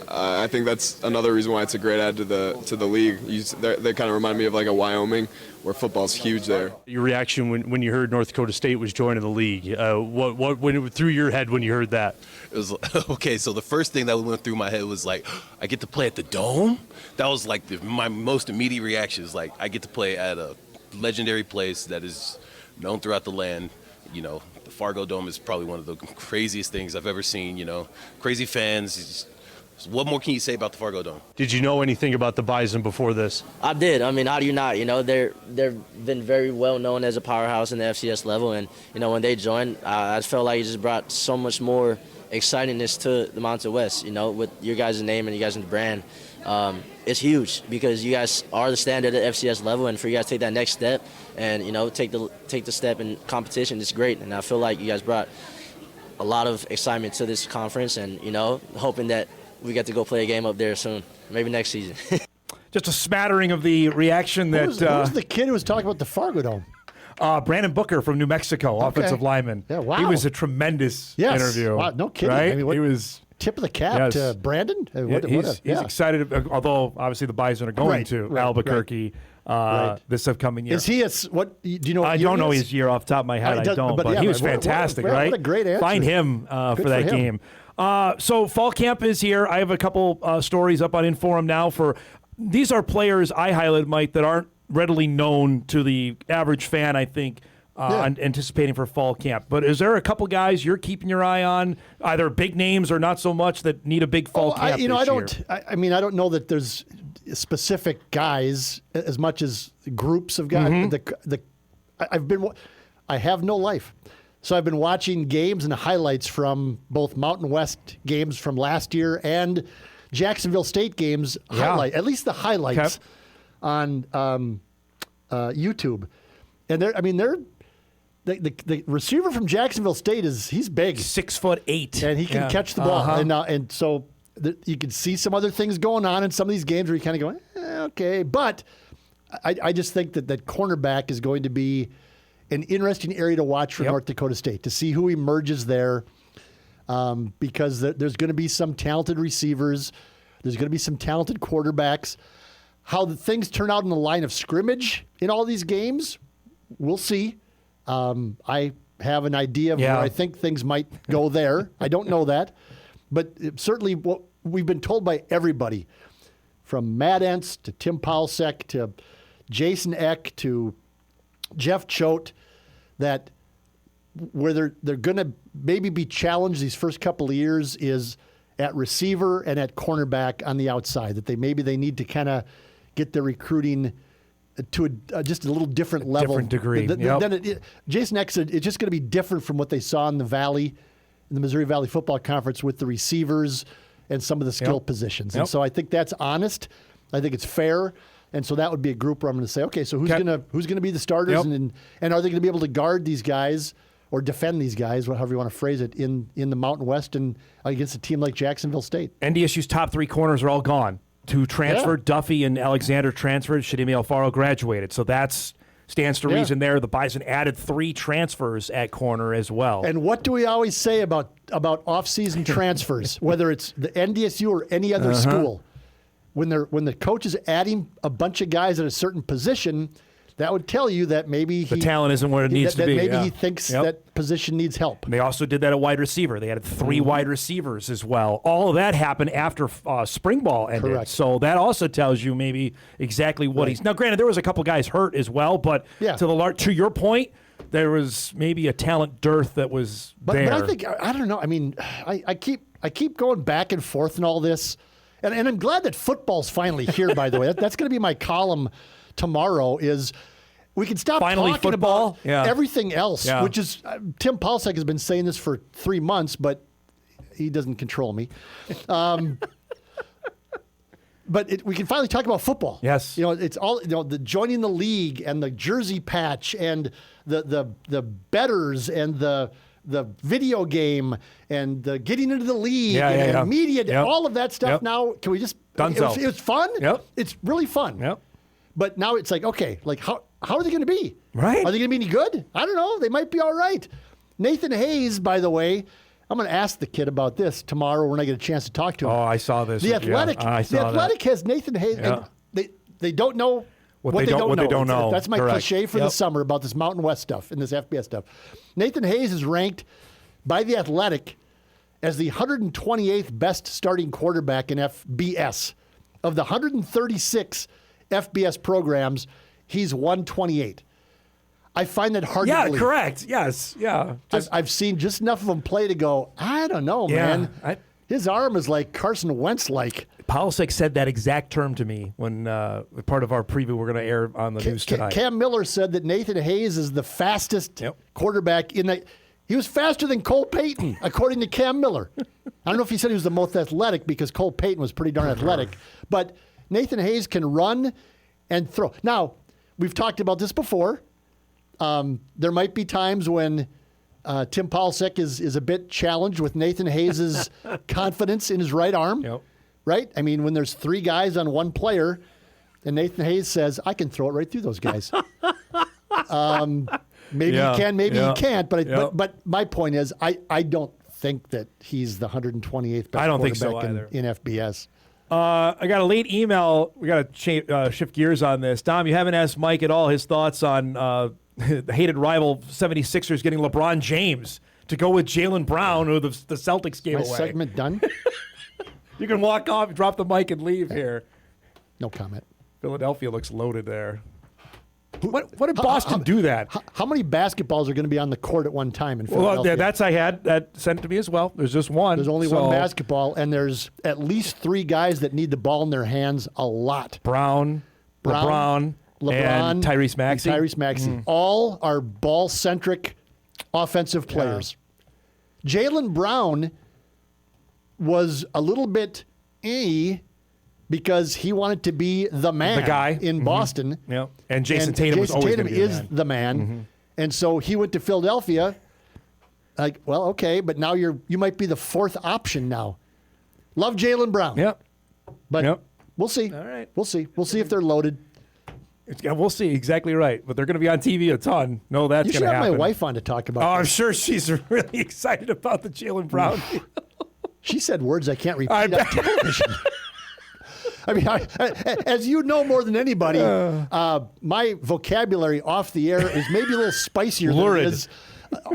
I think that's another reason why it's a great add to the league. They kind of remind me of like a Wyoming, where football's huge there. Your reaction when you heard North Dakota State was joining the league, what went through your head when you heard that? It was okay. So the first thing that went through my head was like, I get to play at the Dome. That was like my most immediate reaction. Is like I get to play at a legendary place that is known throughout the land. You know, the Fargo Dome is probably one of the craziest things I've ever seen. You know, crazy fans. What more can you say about the Fargo Dome? Did you know anything about the Bison before this? I did. I mean, how do you not? You know, they've been very well known as a powerhouse in the FCS level, and you know when they joined, I felt like it just brought so much more excitingness to the Mountain West. You know, with your guys' name and you guys' brand, it's huge because you guys are the standard at the FCS level, and for you guys to take that next step and you know take the step in competition is great. And I feel like you guys brought a lot of excitement to this conference, and you know, hoping that we get to go play a game up there soon, maybe next season. just a smattering of the reaction that Who's the kid who was talking about the Fargo Dome? Brandon Booker from New Mexico, offensive lineman. Yeah, wow. He was a tremendous interview. Wow, no kidding. Right? I mean, he was tip of the cap to Brandon. He's excited, although obviously the Bison are going to Albuquerque this upcoming year. Is he what do you know? I don't know his year off the top of my head. I don't, but he was fantastic, right? What a great answer. Find him for that game. So fall camp is here. I have a couple stories up on Interim now. These are players I highlighted, Mike, that aren't readily known to the average fan, I think, anticipating for fall camp. But is there a couple guys you're keeping your eye on, either big names or not so much, that need a big fall camp this year? I don't know that there's specific guys as much as groups of guys. Mm-hmm. I have no life. So I've been watching games and highlights from both Mountain West games from last year and Jacksonville State games, at least the highlights on YouTube. And the receiver from Jacksonville State he's big, 6'8", and he can catch the ball. And so you can see some other things going on in some of these games where you kind of go, okay. But I just think that cornerback is going to be an interesting area to watch for North Dakota State, to see who emerges there, because there's going to be some talented receivers. There's going to be some talented quarterbacks. How the things turn out in the line of scrimmage in all these games, we'll see. I have an idea of where I think things might go there. I don't know that. But certainly what we've been told by everybody, from Matt Entz to Tim Paulsek to Jason Eck to Jeff Choate, that where they're going to maybe be challenged these first couple of years is at receiver and at cornerback on the outside, that they need to kind of get their recruiting to just a little different level. Different degree. Jason Eck said it's just going to be different from what they saw in the Valley, in the Missouri Valley Football Conference, with the receivers and some of the skill positions. And so I think that's honest. I think it's fair. And so that would be a group where I'm going to say, okay, so who's going to be the starters, and are they going to be able to guard these guys or defend these guys, however you want to phrase it, in the Mountain West and against a team like Jacksonville State? NDSU's top three corners are all gone. Two transferred. Duffy and Alexander transferred. Shadimi Alfaro graduated. So that stands to reason there. The Bison added 3 transfers at corner as well. And what do we always say about off-season transfers, whether it's the NDSU or any other school? When the coach is adding a bunch of guys at a certain position, that would tell you that maybe the talent isn't where it needs to be. Maybe he thinks that position needs help. And they also did that at wide receiver. They added 3 wide receivers as well. All of that happened after spring ball ended. Correct. So that also tells you maybe exactly what he's. Now, granted, there was a couple guys hurt as well, but to your point, there was maybe a talent dearth that was there. But I think I don't know. I mean, I keep going back and forth in all this. And I'm glad that football's finally here, by the way. That's going to be my column tomorrow, is we can stop talking football? about everything else, which is Tim Paulsek has been saying this for 3 months, but he doesn't control me. But we can finally talk about football. Yes. It's all, the joining the league and the jersey patch and the bettors and the video game and the getting into the league and media, all of that stuff now. Can we just... It was fun. Yep. It's really fun. Yep. But now it's like, okay, like how are they going to be? Right. Are they going to be any good? I don't know. They might be all right. Nathan Hayes, by the way, I'm going to ask the kid about this tomorrow when I get a chance to talk to him. Oh, I saw this. The Athletic, has Nathan Hayes. Yeah. And they don't know what they don't know. That's my cliche for the summer about this Mountain West stuff and this FBS stuff. Nathan Hayes is ranked by The Athletic as the 128th best starting quarterback in FBS. Of the 136 FBS programs, he's 128. I find that hard to believe. Yeah, correct. Yes, yeah. I've seen just enough of him play to go, I don't know, man. His arm is like Carson Wentz-like. Paulsek said that exact term to me when part of our preview we're going to air on the news tonight. Cam Miller said that Nathan Hayes is the fastest quarterback in the... He was faster than Cole Payton, according to Cam Miller. I don't know if he said he was the most athletic, because Cole Payton was pretty darn athletic. But Nathan Hayes can run and throw. Now, we've talked about this before. There might be times when Tim Paulsek is a bit challenged with Nathan Hayes' confidence in his right arm. Right? I mean, when there's 3 guys on one player, And Nathan Hayes says, I can throw it right through those guys. Maybe he can, maybe he can't. But my point is, I don't think that he's the 128th best I don't think quarterback so either. in FBS. I got a late email. We got to shift gears on this. Dom, you haven't asked Mike at all his thoughts on the hated rival 76ers getting LeBron James to go with Jaylen Brown, who the Celtics gave My away. segment done? You can walk off, drop the mic, and leave here. No comment. Philadelphia looks loaded there. What did Boston do that? How many basketballs are going to be on the court at one time in Philadelphia? Well, I had that sent to me as well. There's just one. There's only one basketball, and there's at least 3 guys that need the ball in their hands a lot. Brown, LeBron, and Tyrese Maxey. All are ball-centric offensive players. Jaylen Brown was a little bit because he wanted to be the man, the guy in Boston. Yeah, and Jason Tatum was always going to be the man. And so he went to Philadelphia. Like, well, okay, but now you might be the 4th option now. Love Jaylen Brown. Yep. But we'll see. All right. We'll see. We'll see if they're loaded. We'll see. Exactly right. But they're going to be on TV a ton. No, that's going to happen. You should have my wife on to talk about I'm sure she's really excited about the Jaylen Brown. She said words I can't repeat on television. I mean, as you know more than anybody, my vocabulary off the air is maybe a little spicier than it is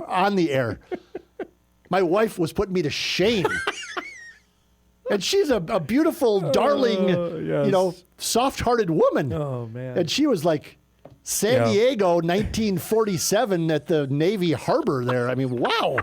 on the air. My wife was putting me to shame. And she's a beautiful, darling, soft-hearted woman. Oh, man. And she was like San Diego, 1947 at the Navy Harbor there. I mean, wow.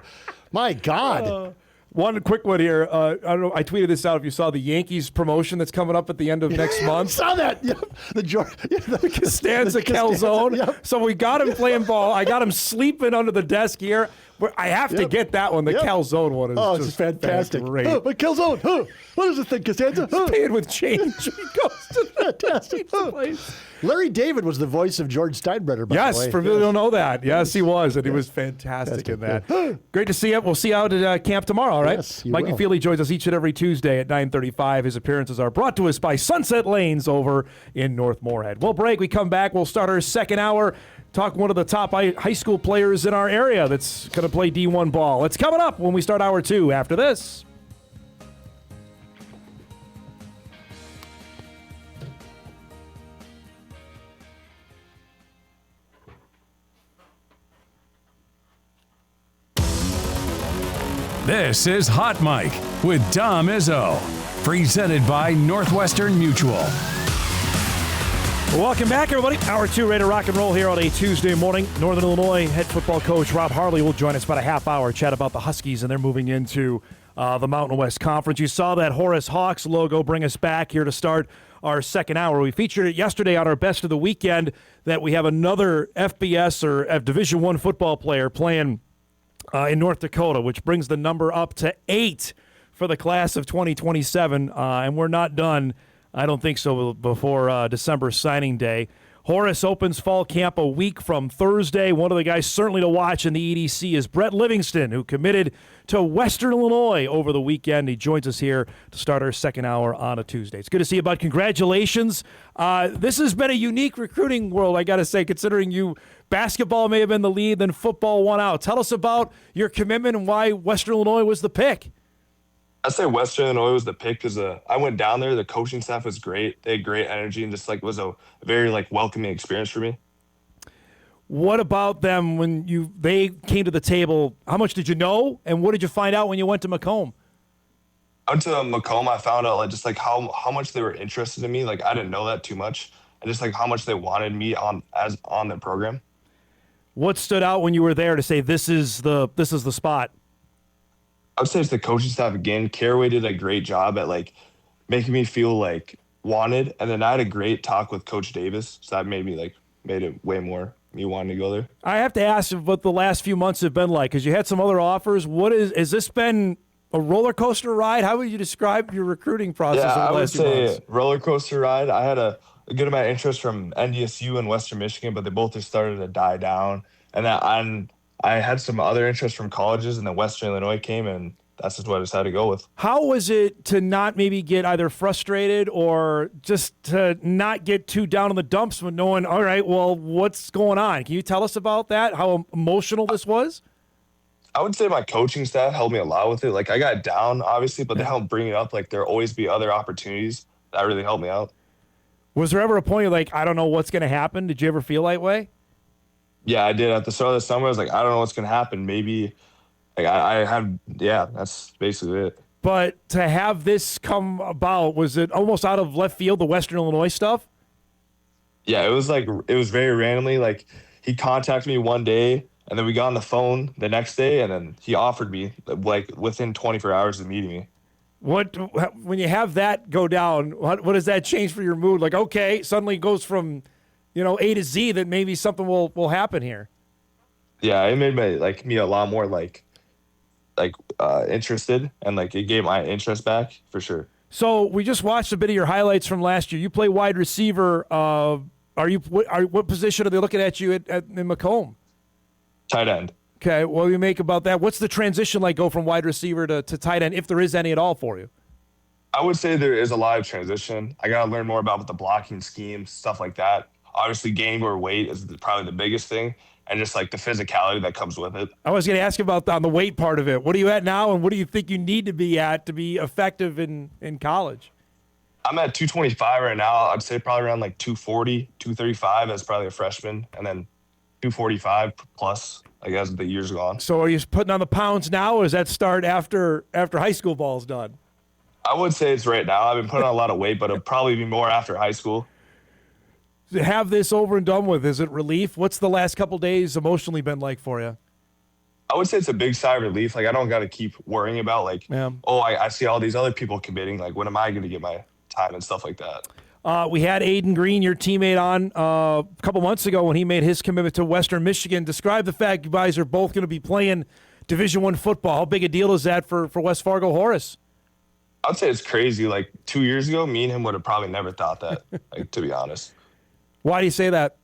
My God. One quick one here. I don't know. I tweeted this out. If you saw the Yankees promotion that's coming up at the end of next month, saw that. Yep. The Costanza calzone. Yep. So we got him playing ball. I got him sleeping under the desk here. I have to get that one. The calzone one is just fantastic. Great. But calzone. What is the thing, Costanza? Paid with change. He goes to fantastic place. Larry David was the voice of George Steinbrenner, by the way. Yes, for people who don't know that. Yes, he was, and he was fantastic in that. Great to see you. We'll see you out at camp tomorrow, all right? Yes, Mike McFeely joins us each and every Tuesday at 9:35. His appearances are brought to us by Sunset Lanes over in North Moorhead. We'll break. We come back. We'll start our second hour. Talk one of the top high school players in our area that's going to play D1 ball. It's coming up when we start hour 2 after this. This is Hot Mike with Dom Izzo, presented by Northwestern Mutual. Welcome back, everybody. Hour 2, ready to rock and roll here on a Tuesday morning. Northern Illinois head football coach Rob Harley will join us about a half hour, chat about the Huskies, and they're moving into the Mountain West Conference. You saw that Horace Hawks logo bring us back here to start our second hour. We featured it yesterday on our Best of the Weekend that we have another FBS or Division I football player playing in North Dakota, which brings the number up to 8 for the class of 2027, and we're not done, I don't think so, before December signing day. Horace opens fall camp a week from Thursday. One of the guys certainly to watch in the EDC is Brett Livingston, who committed to Western Illinois over the weekend. He joins us here to start our second hour on a Tuesday. It's good to see you, bud. Congratulations. This has been a unique recruiting world, I got to say, considering basketball may have been the lead, then football won out. Tell us about your commitment and why Western Illinois was the pick. I'd say Western Illinois was the pick because I went down there. The coaching staff was great. They had great energy and just was a very welcoming experience for me. What about them when they came to the table? How much did you know, and what did you find out when you went to Macomb? I went to Macomb. I found out how much they were interested in me. I didn't know that too much, and just how much they wanted me on their program. What stood out when you were there to say this is the spot? I would say it's the coaching staff again. Caraway did a great job at making me feel wanted, and then I had a great talk with Coach Davis, so that made it way more me wanting to go there. I have to ask what the last few months have been like, because you had some other offers. Has this been a roller coaster ride? How would you describe your recruiting process over the last few months? I would say roller coaster ride. I had a good amount of interest from NDSU and Western Michigan, but they both just started to die down, and I had some other interest from colleges, and then Western Illinois came, and that's just what I decided to go with. How was it to not maybe get either frustrated or just to not get too down in the dumps when knowing, all right, well, what's going on? Can you tell us about that, how emotional this was? I would say my coaching staff helped me a lot with it. Like, I got down, obviously, but they helped bring it up. Like, there'll always be other opportunities that really helped me out. Was there ever a point you're like, I don't know what's going to happen? Did you ever feel that way? Yeah, I did. At the start of the summer, I was like, I don't know what's going to happen. Maybe, like, I have, yeah, that's basically it. But to have this come about, was it almost out of left field, the Western Illinois stuff? Yeah, it was very randomly. Like, he contacted me one day, and then we got on the phone the next day, and then he offered me, like, within 24 hours of meeting me. When you have that go down, what does that change for your mood? Like, okay, suddenly it goes from, A to Z that maybe something will happen here. Yeah, it made me a lot more interested, and like it gave my interest back for sure. So we just watched a bit of your highlights from last year. You play wide receiver. What position are they looking at you in Macomb? Tight end. Okay, what do you make about that? What's the transition like, go from wide receiver to tight end, if there is any at all for you? I would say there is a lot of transition. I got to learn more about the blocking scheme, stuff like that. Obviously, gaining more weight is probably the biggest thing, and just like the physicality that comes with it. I was going to ask you about on the weight part of it. What are you at now, and what do you think you need to be at to be effective in college? I'm at 225 right now. I'd say probably around like 240, 235 as probably a freshman, and then 245 plus, I guess, the years gone. So are you putting on the pounds now, or does that start after high school ball's done? I would say it's right now. I've been putting on a lot of weight, but it'll probably be more after high school. To have this over and done with, is it relief? What's the last couple days emotionally been like for you? I would say it's a big sigh of relief. Like, I don't got to keep worrying about, like, I see all these other people committing. Like, when am I going to get my time and stuff like that? We had Aiden Green, your teammate, on a couple months ago when he made his commitment to Western Michigan. Describe the fact you guys are both going to be playing Division I football. How big a deal is that for West Fargo Horace? I'd say it's crazy. Like, 2 years ago, me and him would have probably never thought that, like, to be honest. Why do you say that?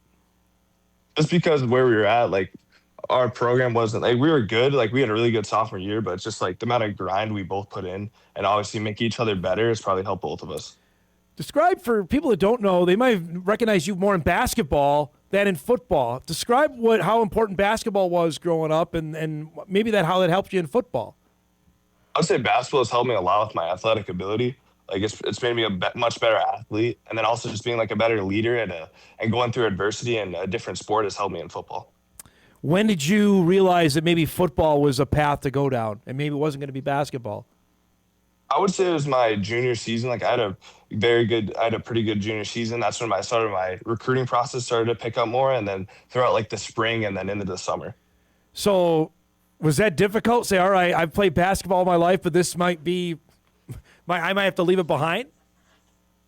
Just because where we were at, like, our program wasn't, like, we were good. Like, we had a really good sophomore year, but it's just, like, the amount of grind we both put in and obviously make each other better has probably helped both of us. Describe, for people that don't know, they might recognize you more in basketball than in football. Describe how important basketball was growing up and maybe how that helped you in football. I would say basketball has helped me a lot with my athletic ability. Like, it's made me a much better athlete. And then also just being, like, a better leader and going through adversity in a different sport has helped me in football. When did you realize that maybe football was a path to go down and maybe it wasn't going to be basketball? I would say it was my junior season. Like, I had a pretty good junior season. That's when my recruiting process started to pick up more, and then throughout, like, the spring and then into the summer. So was that difficult? Say, all right, I've played basketball all my life, but this might be I might have to leave it behind?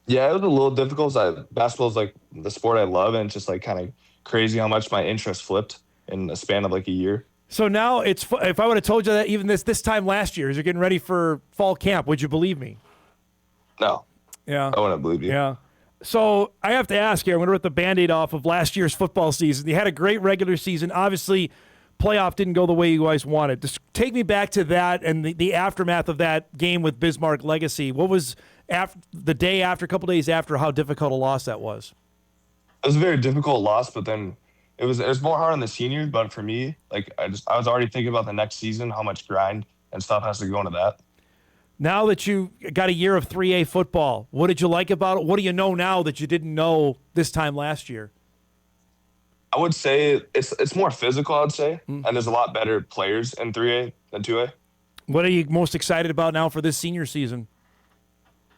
Yeah, it was a little difficult. Basketball is, like, the sport I love, and it's just, like, kind of crazy how much my interest flipped in the span of, like, a year. So now if I would have told you that even this time last year, as you're getting ready for fall camp, would you believe me? No. Yeah. I wouldn't believe you. Yeah. So I have to ask here, I'm going to rip the Band-Aid off of last year's football season. You had a great regular season. Obviously, playoff didn't go the way you guys wanted. Just take me back to that and the aftermath of that game with Bismarck Legacy. What was the day after, a couple days after, how difficult a loss that was? It was a very difficult loss, but then it was more hard on the seniors. But for me, like, I was already thinking about the next season, how much grind and stuff has to go into that. Now that you got a year of 3A football, what did you like about it? What do you know now that you didn't know this time last year? I would say it's more physical, I'd say, and there's a lot better players in 3A than 2A. What are you most excited about now for this senior season?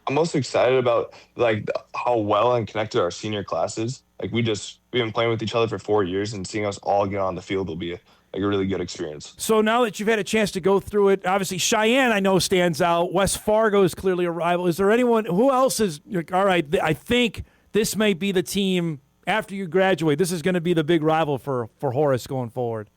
I'm most excited about, like, how well and connected our senior class is. Like, we've been playing with each other for 4 years, and seeing us all get on the field will be a really good experience. So now that you've had a chance to go through it, obviously Cheyenne I know stands out. West Fargo is clearly a rival. Is there anyone who else is like, all right, I think this may be the team after you graduate? This is going to be the big rival for Horace going forward.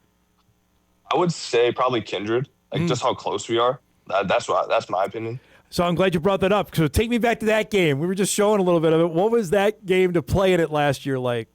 I would say probably Kindred. Like, just how close we are. That's my opinion. So I'm glad you brought that up. So take me back to that game. We were just showing a little bit of it. What was that game to play in it last year like?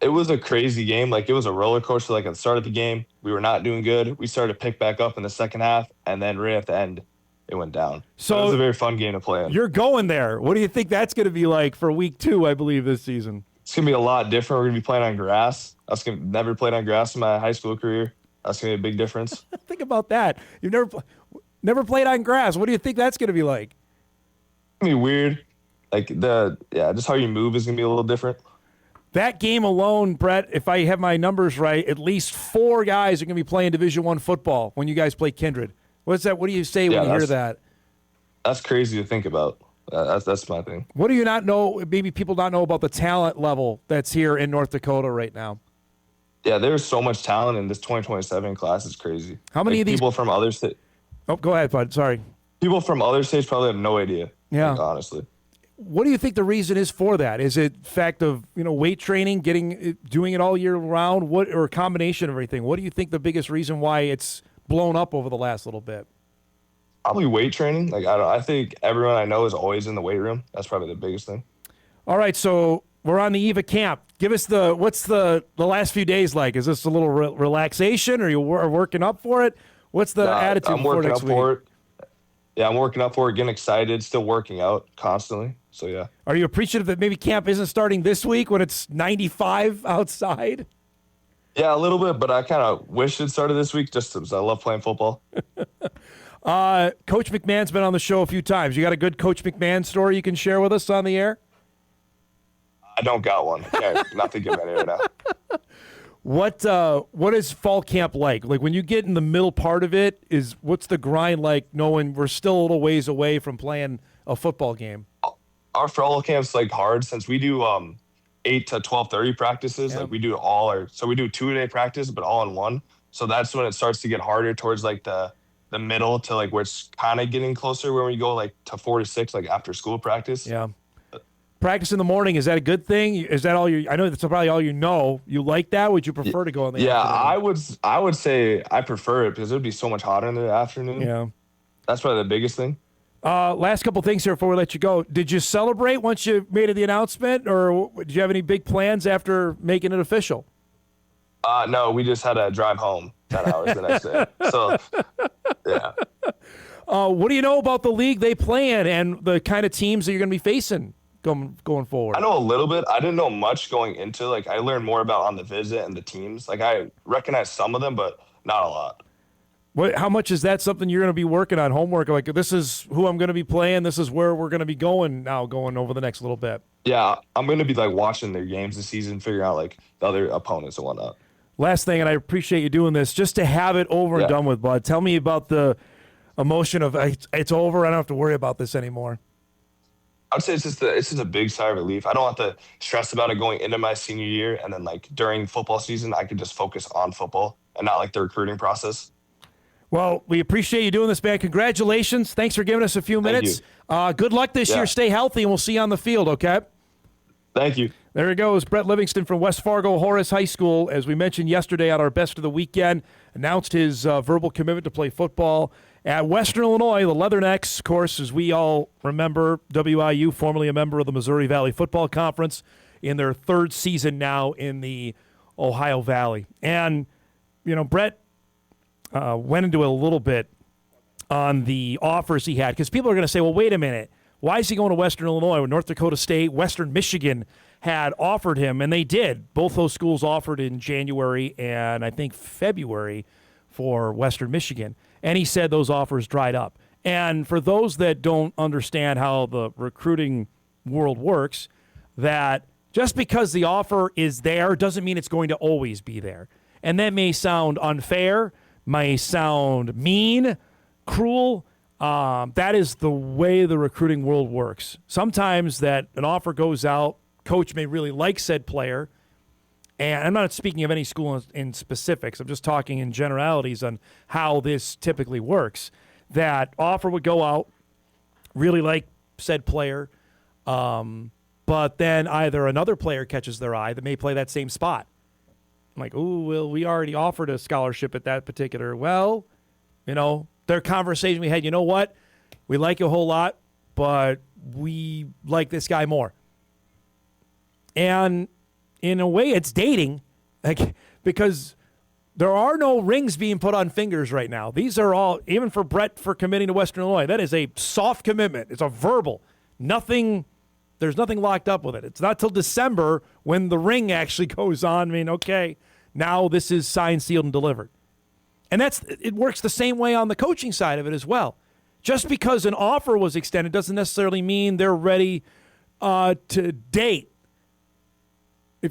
It was a crazy game. Like, it was a roller coaster. Like, at the start of the game, we were not doing good. We started to pick back up in the second half, and then right at the end, it went down. So it was a very fun game to play in. You're going there. What do you think that's going to be like for week 2, I believe, this season? It's going to be a lot different. We're going to be playing on grass. Never played on grass in my high school career. That's going to be a big difference. Think about that. You've never played on grass. What do you think that's going to be like? It's going to be weird. Like, just how you move is going to be a little different. That game alone, Brett, if I have my numbers right, at least 4 guys are going to be playing Division I football when you guys play Kindred. What's that? What do you say when you hear that? That's crazy to think about. That's my thing. What do you not know? Maybe people not know about the talent level that's here in North Dakota right now. Yeah, there's so much talent in this 2027 class. It's crazy. How many of these people from other states? Oh, go ahead, bud. Sorry. People from other states probably have no idea. Yeah, like, honestly. What do you think the reason is for that? Is it fact of weight training, doing it all year round, or a combination of everything? What do you think the biggest reason why it's blown up over the last little bit? Probably weight training. Like, I think everyone I know is always in the weight room. That's probably the biggest thing. All right, so we're on the eve of camp. Give us what's the last few days like? Is this a little relaxation, or you are working up for it? What's the attitude I'm working next up week? for it. Yeah, I'm working up for it, getting excited, still working out constantly. So, yeah. Are you appreciative that maybe camp isn't starting this week when it's 95 outside? Yeah, a little bit, but I kind of wish it started this week just because I love playing football. Coach McMahon's been on the show a few times. You got a good Coach McMahon story you can share with us on the air? I don't got one. Not to give any right now. What is fall camp like? Like, when you get in the middle part of it, what's the grind like, knowing we're still a little ways away from playing a football game? Our fall camp's like hard since we do 8 to 12:30 practices. Yeah. Like, we do we do 2-day practice, but all in one. So that's when it starts to get harder towards like the middle to like where it's kind of getting closer, where we go like to 4 to 6, like after school practice. Yeah. Practice in the morning, is that a good thing? Is that all I know that's probably all you know. You like that? Would you prefer to go in the afternoon? I would say I prefer it because it would be so much hotter in the afternoon. Yeah. That's probably the biggest thing. Last couple things here before we let you go. Did you celebrate once you made the announcement, or did you have any big plans after making it official? No, we just had to drive home 10 hours the next day. So, yeah. What do you know about the league they play in and the kind of teams that you're going to be facing going forward? I know a little bit. I didn't know much going into, like, I learned more about on the visit and the teams. Like, I recognize some of them, but not a lot. How much is that something you're going to be working on, homework? Like, this is who I'm going to be playing. This is where we're going to be going over the next little bit. Yeah, I'm going to be, like, watching their games this season, figuring out, like, the other opponents and whatnot. Last thing, and I appreciate you doing this, just to have it over and done with, bud. Tell me about the emotion of it's over. I don't have to worry about this anymore. I would say it's just a big sigh of relief. I don't have to stress about it going into my senior year, and then, like, during football season, I could just focus on football and not, like, the recruiting process. Well, we appreciate you doing this, man. Congratulations. Thanks for giving us a few minutes. Good luck this year. Stay healthy, and we'll see you on the field, okay? Thank you. There he goes, Brett Livingston from West Fargo Horace High School. As we mentioned yesterday on our Best of the Weekend, announced his verbal commitment to play football at Western Illinois. The Leathernecks, of course, as we all remember, WIU, formerly a member of the Missouri Valley Football Conference, in their 3rd season now in the Ohio Valley. And, Brett went into it a little bit on the offers he had, because people are going to say, well, wait a minute. Why is he going to Western Illinois when North Dakota State, Western Michigan had offered him? And they did. Both those schools offered in January and I think February for Western Michigan. And he said those offers dried up. And for those that don't understand how the recruiting world works, that just because the offer is there doesn't mean it's going to always be there. And that may sound unfair, may sound mean, cruel. That is the way the recruiting world works. Sometimes that an offer goes out, coach may really like said player, and I'm not speaking of any school in specifics. I'm just talking in generalities on how this typically works. That offer would go out, really like said player, but then either another player catches their eye that may play that same spot. I'm like, oh, well, we already offered a scholarship at that particular. Well, their conversation we had, you know what? We like you a whole lot, but we like this guy more. And in a way, it's dating, because there are no rings being put on fingers right now. These are all, even for Brett for committing to Western Illinois, that is a soft commitment. It's a verbal. There's nothing locked up with it. It's not till December when the ring actually goes on. I mean, okay, now this is signed, sealed, and delivered. And it works the same way on the coaching side of it as well. Just because an offer was extended doesn't necessarily mean they're ready to date,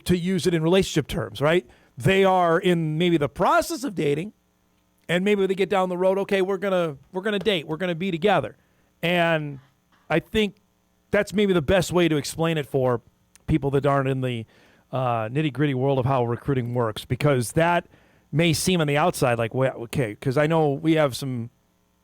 to use it in relationship terms, right? They are in maybe the process of dating, and maybe they get down the road, okay, we're gonna date, we're gonna be together. And I think that's maybe the best way to explain it for people that aren't in the nitty-gritty world of how recruiting works, because that may seem on the outside like, well, okay, because I know we have some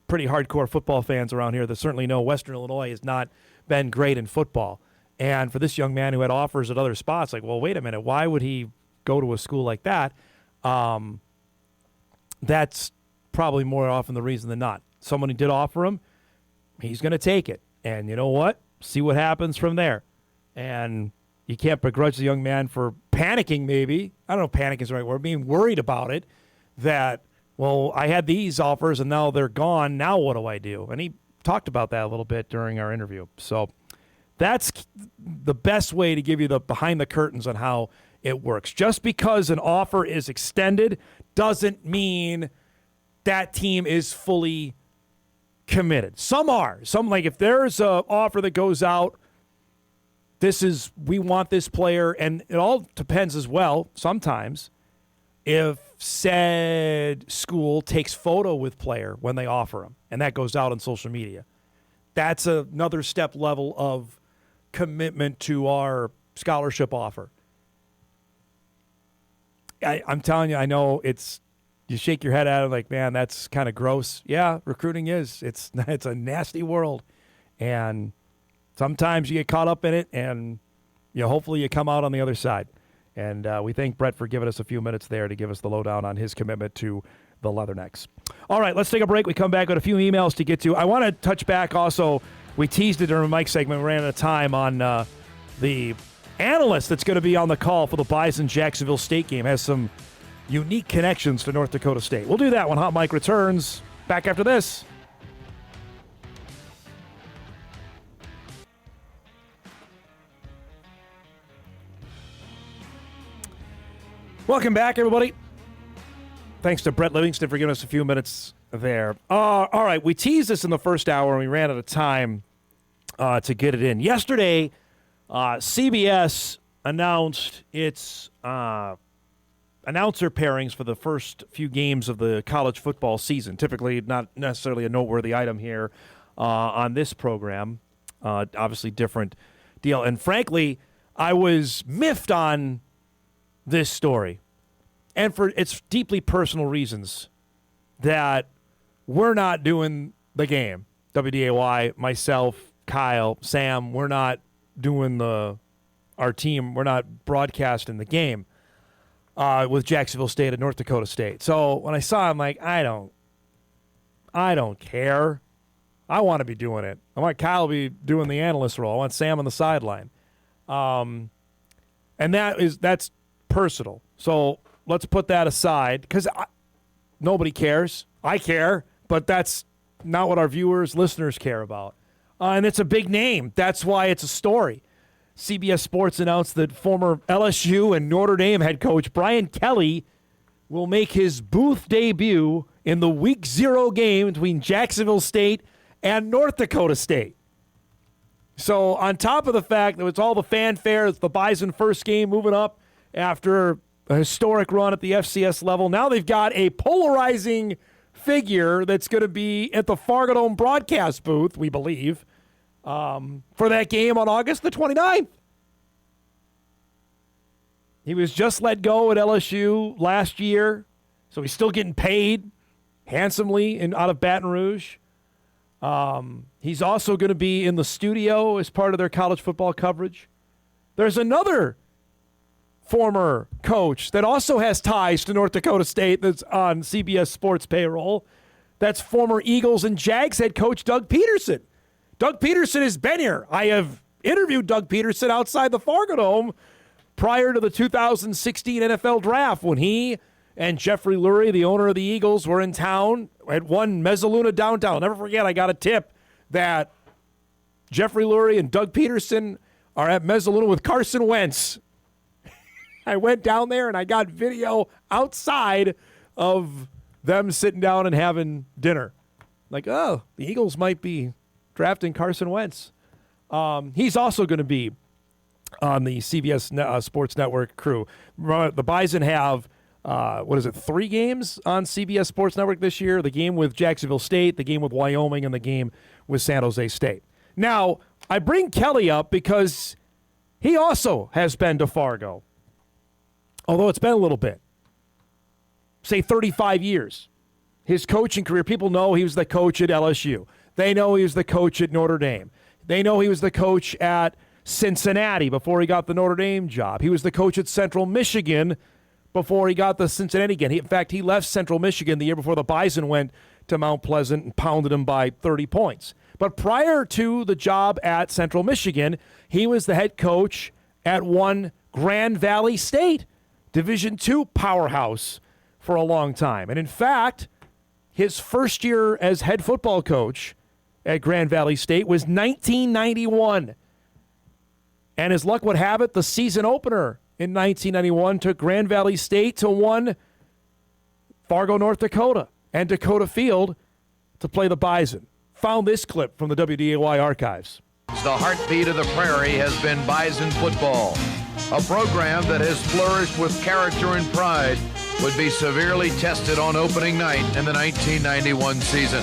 pretty hardcore football fans around here that certainly know Western Illinois has not been great in football. And for this young man who had offers at other spots, like, well, wait a minute, why would he go to a school like that? That's probably more often the reason than not. Someone who did offer him, he's going to take it. And you know what? See what happens from there. And you can't begrudge the young man for panicking, maybe. I don't know if panic is the right word, being worried about it, that, well, I had these offers and now they're gone. Now what do I do? And he talked about that a little bit during our interview. So that's the best way to give you the behind the curtains on how it works. Just because an offer is extended doesn't mean that team is fully committed. Some are. Some, like, if there's an offer that goes out, we want this player, and it all depends as well, sometimes, if said school takes photo with player when they offer him, and that goes out on social media. That's another step level of commitment to our scholarship offer. I'm telling you, I know you shake your head at it like, man, that's kind of gross. Yeah, recruiting is. It's a nasty world. And sometimes you get caught up in it, and hopefully you come out on the other side. And we thank Brett for giving us a few minutes there to give us the lowdown on his commitment to the Leathernecks. All right, let's take a break. We come back with a few emails to get to. I want to touch back also. We teased it during Mike's segment. We ran out of time on the analyst that's going to be on the call for the Bison-Jacksonville State game. Has some unique connections to North Dakota State. We'll do that when Hot Mike returns. Back after this. Welcome back, everybody. Thanks to Brett Livingston for giving us a few minutes there. All right, we teased this in the first hour, and we ran out of time to get it in. Yesterday, CBS announced its announcer pairings for the first few games of the college football season. Typically not necessarily a noteworthy item here on this program. Obviously different deal. And frankly, I was miffed on this story, and for its deeply personal reasons, that we're not doing the game. WDAY, myself, Kyle, Sam, we're not doing our team. We're not broadcasting the game with Jacksonville State and North Dakota State. So when I saw it, I'm like, I don't care. I want to be doing it. I want Kyle to be doing the analyst role. I want Sam on the sideline. And that's personal. So let's put that aside, because nobody cares. I care, but that's not what our viewers, listeners care about. And it's a big name. That's why it's a story. CBS Sports announced that former LSU and Notre Dame head coach Brian Kelly will make his booth debut in the Week 0 game between Jacksonville State and North Dakota State. So on top of the fact that it's all the fanfare, it's the Bison first game moving up after a historic run at the FCS level, now they've got a polarizing figure that's going to be at the Fargo-Dome broadcast booth, we believe, for that game on August the 29th. He was just let go at LSU last year, so he's still getting paid handsomely out of Baton Rouge. He's also going to be in the studio as part of their college football coverage. There's another former coach that also has ties to North Dakota State that's on CBS Sports payroll. That's former Eagles and Jags head coach Doug Peterson. Doug Peterson has been here. I have interviewed Doug Peterson outside the Fargo-Dome prior to the 2016 NFL Draft when he and Jeffrey Lurie, the owner of the Eagles, were in town at one Mezzaluna downtown. I'll never forget, I got a tip that Jeffrey Lurie and Doug Peterson are at Mezzaluna with Carson Wentz. I went down there and I got video outside of them sitting down and having dinner. Like, oh, the Eagles might be drafting Carson Wentz. He's also going to be on the CBS Sports Network crew. The Bison have, 3 games on CBS Sports Network this year? The game with Jacksonville State, the game with Wyoming, and the game with San Jose State. Now, I bring Kelly up because he also has been to Fargo, although it's been a little bit. Say 35 years. His coaching career, people know he was the coach at LSU. They know he was the coach at Notre Dame. They know he was the coach at Cincinnati before he got the Notre Dame job. He was the coach at Central Michigan before he got the Cincinnati again. In fact, he left Central Michigan the year before the Bison went to Mount Pleasant and pounded him by 30 points. But prior to the job at Central Michigan, he was the head coach at one Grand Valley State, Division II powerhouse for a long time. And in fact, his first year as head football coach at Grand Valley State was 1991. And as luck would have it, the season opener in 1991 took Grand Valley State to one Fargo, North Dakota, and Dakota Field to play the Bison. Found this clip from the WDAY archives. The heartbeat of the prairie has been Bison football. A program that has flourished with character and pride would be severely tested on opening night in the 1991 season.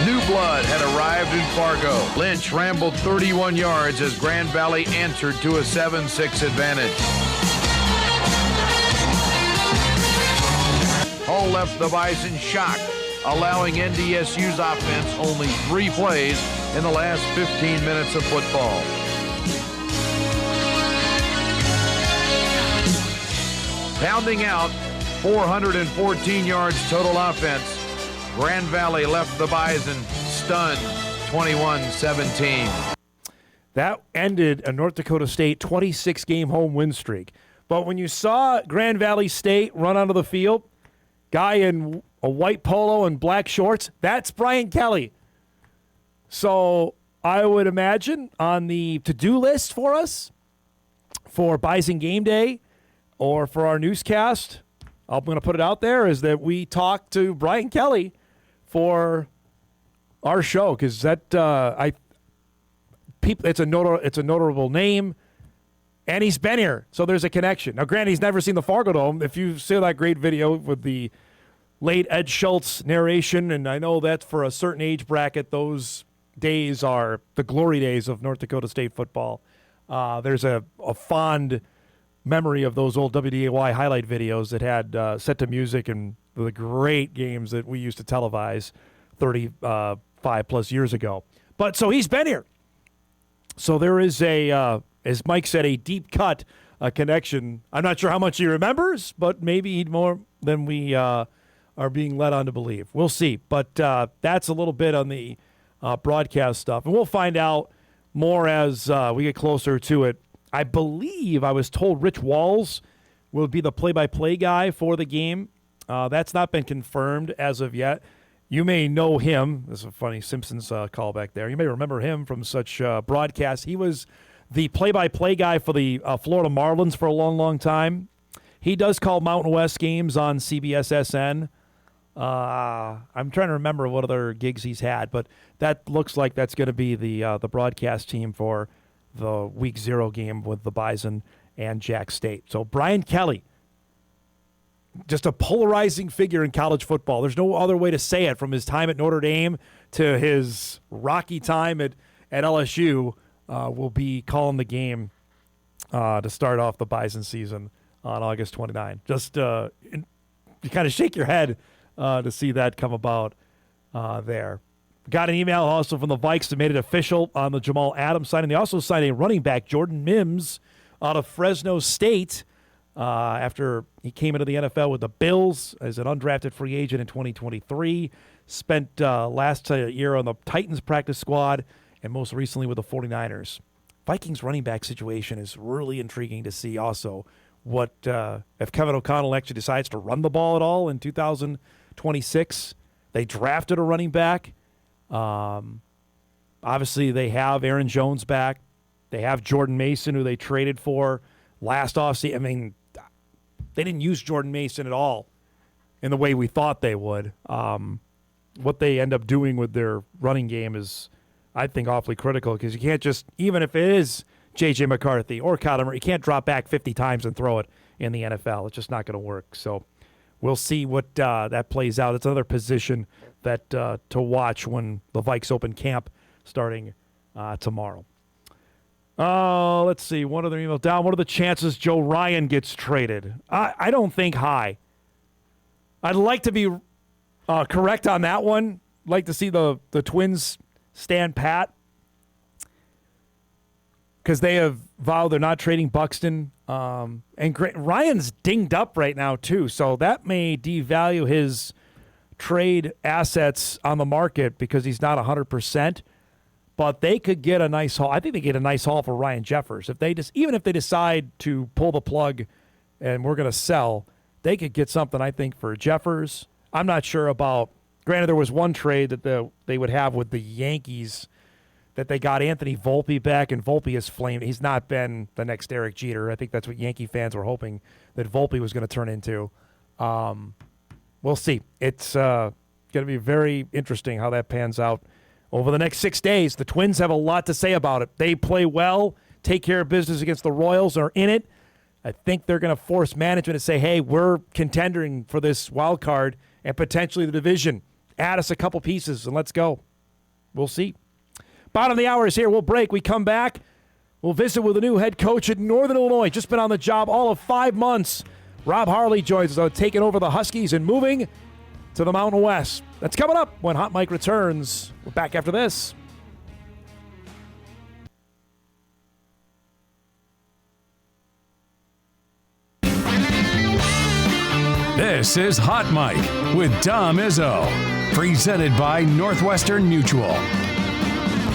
New blood had arrived in Fargo. Lynch rambled 31 yards as Grand Valley answered to a 7-6 advantage. Hull left the Bison shocked, allowing NDSU's offense only 3 plays in the last 15 minutes of football. Pounding out 414 yards total offense, Grand Valley left the Bison stunned 21-17. That ended a North Dakota State 26-game home win streak. But when you saw Grand Valley State run onto the field, guy in a white polo and black shorts, that's Brian Kelly. So I would imagine on the to-do list for us for Bison Game Day or for our newscast, I'm going to put it out there, is that we talk to Brian Kelly for our show, because that it's a notable name, and he's been here, so there's a connection. Now, granted, he's never seen the Fargo Dome. If you see that great video with the late Ed Schultz narration, and I know that for a certain age bracket, those days are the glory days of North Dakota State football. There's a fond memory of those old WDAY highlight videos that had set to music and the great games that we used to televise 35 plus years ago. But so he's been here. So there is as Mike said, a deep cut connection. I'm not sure how much he remembers, but maybe more than we are being led on to believe. We'll see. But that's a little bit on the broadcast stuff. And we'll find out more as we get closer to it. I believe I was told Rich Walls will be the play-by-play guy for the game. That's not been confirmed as of yet. You may know him. This is a funny Simpsons callback there. You may remember him from such broadcasts. He was the play-by-play guy for the Florida Marlins for a long, long time. He does call Mountain West games on CBS-SN. I'm trying to remember what other gigs he's had, but that looks like that's going to be the broadcast team for the Week 0 game with the Bison and Jack State. So Brian Kelly, just a polarizing figure in college football. There's no other way to say it, from his time at Notre Dame to his rocky time at LSU. Will be calling the game to start off the Bison season on August 29. Just you kind of shake your head to see that come about there. Got an email also from the Vikes that made it official on the Jamal Adams signing. They also signed a running back, Jordan Mims, out of Fresno State, after he came into the NFL with the Bills as an undrafted free agent in 2023. Spent last year on the Titans practice squad and most recently with the 49ers. Vikings running back situation is really intriguing to see also. What if Kevin O'Connell actually decides to run the ball at all in 2026? They drafted a running back. Obviously, they have Aaron Jones back. They have Jordan Mason, who they traded for last offseason. I mean, they didn't use Jordan Mason at all in the way we thought they would. What they end up doing with their running game is, I think, awfully critical because you can't just, even if it is J.J. McCarthy or Kyler Murray, you can't drop back 50 times and throw it in the NFL. It's just not going to work. So we'll see what that plays out. It's another position that to watch when the Vikes open camp starting tomorrow. Let's see. One other email down. What are the chances Joe Ryan gets traded? I don't think high. I'd like to be correct on that one. Like to see the Twins stand pat because they have vowed they're not trading Buxton. And Ryan's dinged up right now, too, so that may devalue his trade assets on the market because he's not 100%. But they could get a nice haul. I think they get a nice haul for Ryan Jeffers. Even if they decide to pull the plug and we're going to sell, they could get something, I think, for Jeffers. I'm not sure about. Granted, there was one trade that they would have with the Yankees that they got Anthony Volpe back, and Volpe has flamed. He's not been the next Derek Jeter. I think that's what Yankee fans were hoping that Volpe was going to turn into. We'll see. It's going to be very interesting how that pans out over the next 6 days. The Twins have a lot to say about it. They play well, take care of business against the Royals, are in it. I think they're going to force management to say, hey, we're contending for this wild card and potentially the division. Add us a couple pieces and let's go. We'll see. Bottom of the hour is here. We'll break. We come back. We'll visit with a new head coach at Northern Illinois. Just been on the job all of 5 months. Rob Harley joins us on taking over the Huskies and moving to the Mountain West. That's coming up when Hot Mike returns. We're back after this. This is Hot Mike with Dom Izzo, presented by Northwestern Mutual.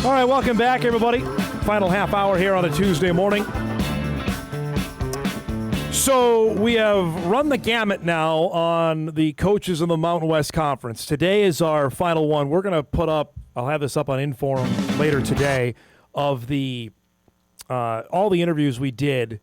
All right, welcome back, everybody. Final half hour here on a Tuesday morning. So we have run the gamut now on the coaches in the Mountain West Conference. Today is our final one. We're going to put up, I'll have this up on Interim later today, of the all the interviews we did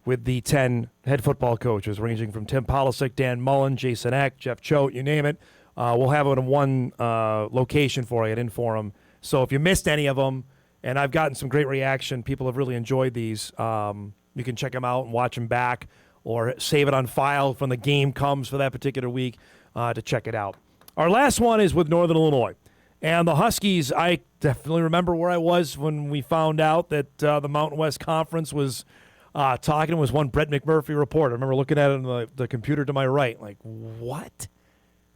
with the 10 head football coaches, ranging from Tim Polisic, Dan Mullen, Jason Eck, Jeff Choate, you name it. We'll have it in one location for you at Inforum. So if you missed any of them, and I've gotten some great reaction, people have really enjoyed these, you can check them out and watch them back or save it on file when the game comes for that particular week to check it out. Our last one is with Northern Illinois. And the Huskies, I definitely remember where I was when we found out that the Mountain West Conference was talking. It was one Brett McMurphy report. I remember looking at it on the computer to my right, like, what?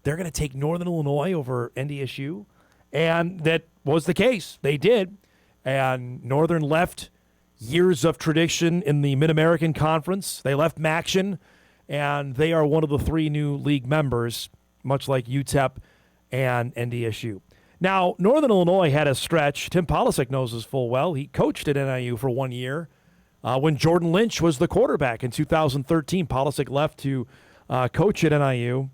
They're going to take Northern Illinois over NDSU? And that was the case. They did. And Northern left years of tradition in the Mid-American Conference. They left Maction, and they are one of the 3 new league members, much like UTEP and NDSU. Now, Northern Illinois had a stretch. Tim Polisic knows this full well. He coached at NIU for 1 year when Jordan Lynch was the quarterback in 2013. Polisic left to coach at NIU,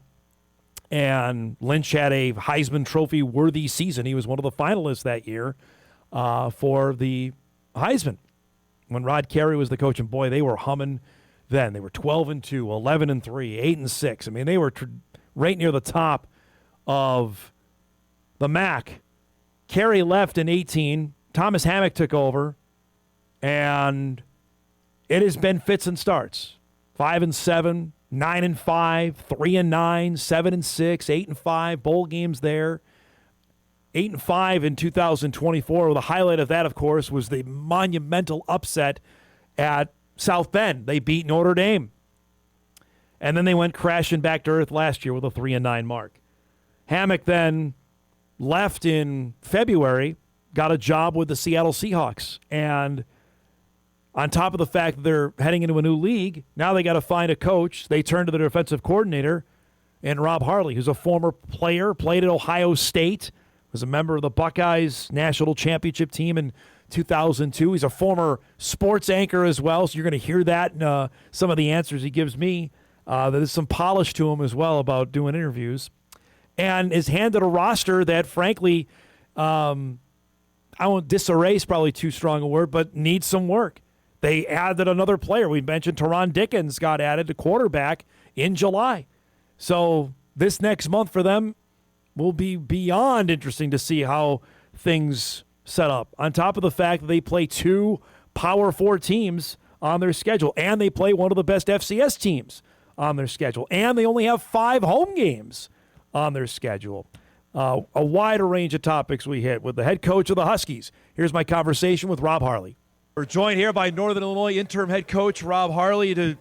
and Lynch had a Heisman Trophy-worthy season. He was one of the finalists that year for the Heisman when Rod Carey was the coach. And, boy, they were humming then. They were 12-2, 11-3, 8-6. I mean, they were right near the top of the MAC. Carey left in 18. Thomas Hammock took over, and it has been fits and starts. 5-7, 9-5, 3-9, 7-6, 8-5, bowl games there. 8-5 in 2024. The highlight of that, of course, was the monumental upset at South Bend. They beat Notre Dame. And then they went crashing back to earth last year with a 3-9 mark. Hammock then left in February, got a job with the Seattle Seahawks. And on top of the fact that they're heading into a new league, now they got to find a coach. They turn to their defensive coordinator, and Rob Harley, who's a former player, played at Ohio State, was a member of the Buckeyes national championship team in 2002. He's a former sports anchor as well, so you're going to hear that in some of the answers he gives me. There's some polish to him as well about doing interviews. And is handed a roster that, frankly, I won't disarray is probably too strong a word, but needs some work. They added another player. We mentioned Teron Dickens got added to quarterback in July. So this next month for them will be beyond interesting to see how things set up. On top of the fact that they play 2 Power 4 teams on their schedule, and they play one of the best FCS teams on their schedule, and they only have 5 home games on their schedule. A wider range of topics we hit with the head coach of the Huskies. Here's my conversation with Rob Harley. We're joined here by Northern Illinois interim head coach Rob Harley to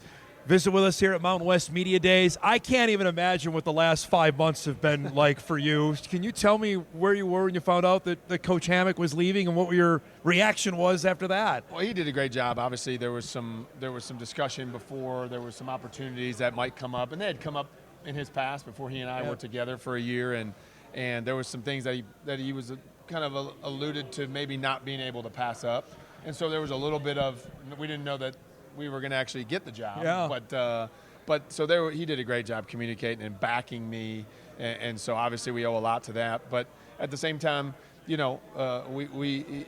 visit with us here at Mountain West Media Days. I can't even imagine what the last 5 months have been like for you. Can you tell me where you were when you found out that Coach Hammock was leaving and what your reaction was after that? Well, he did a great job. Obviously, there was some discussion before. There were some opportunities that might come up, and they had come up in his past before he and I were together for a year, and there was some things that he was kind of alluded to maybe not being able to pass up. And so there was a little bit of, we didn't know that we were going to actually get the job. Yeah. But so he did a great job communicating and backing me, and so obviously we owe a lot to that. But at the same time, you know,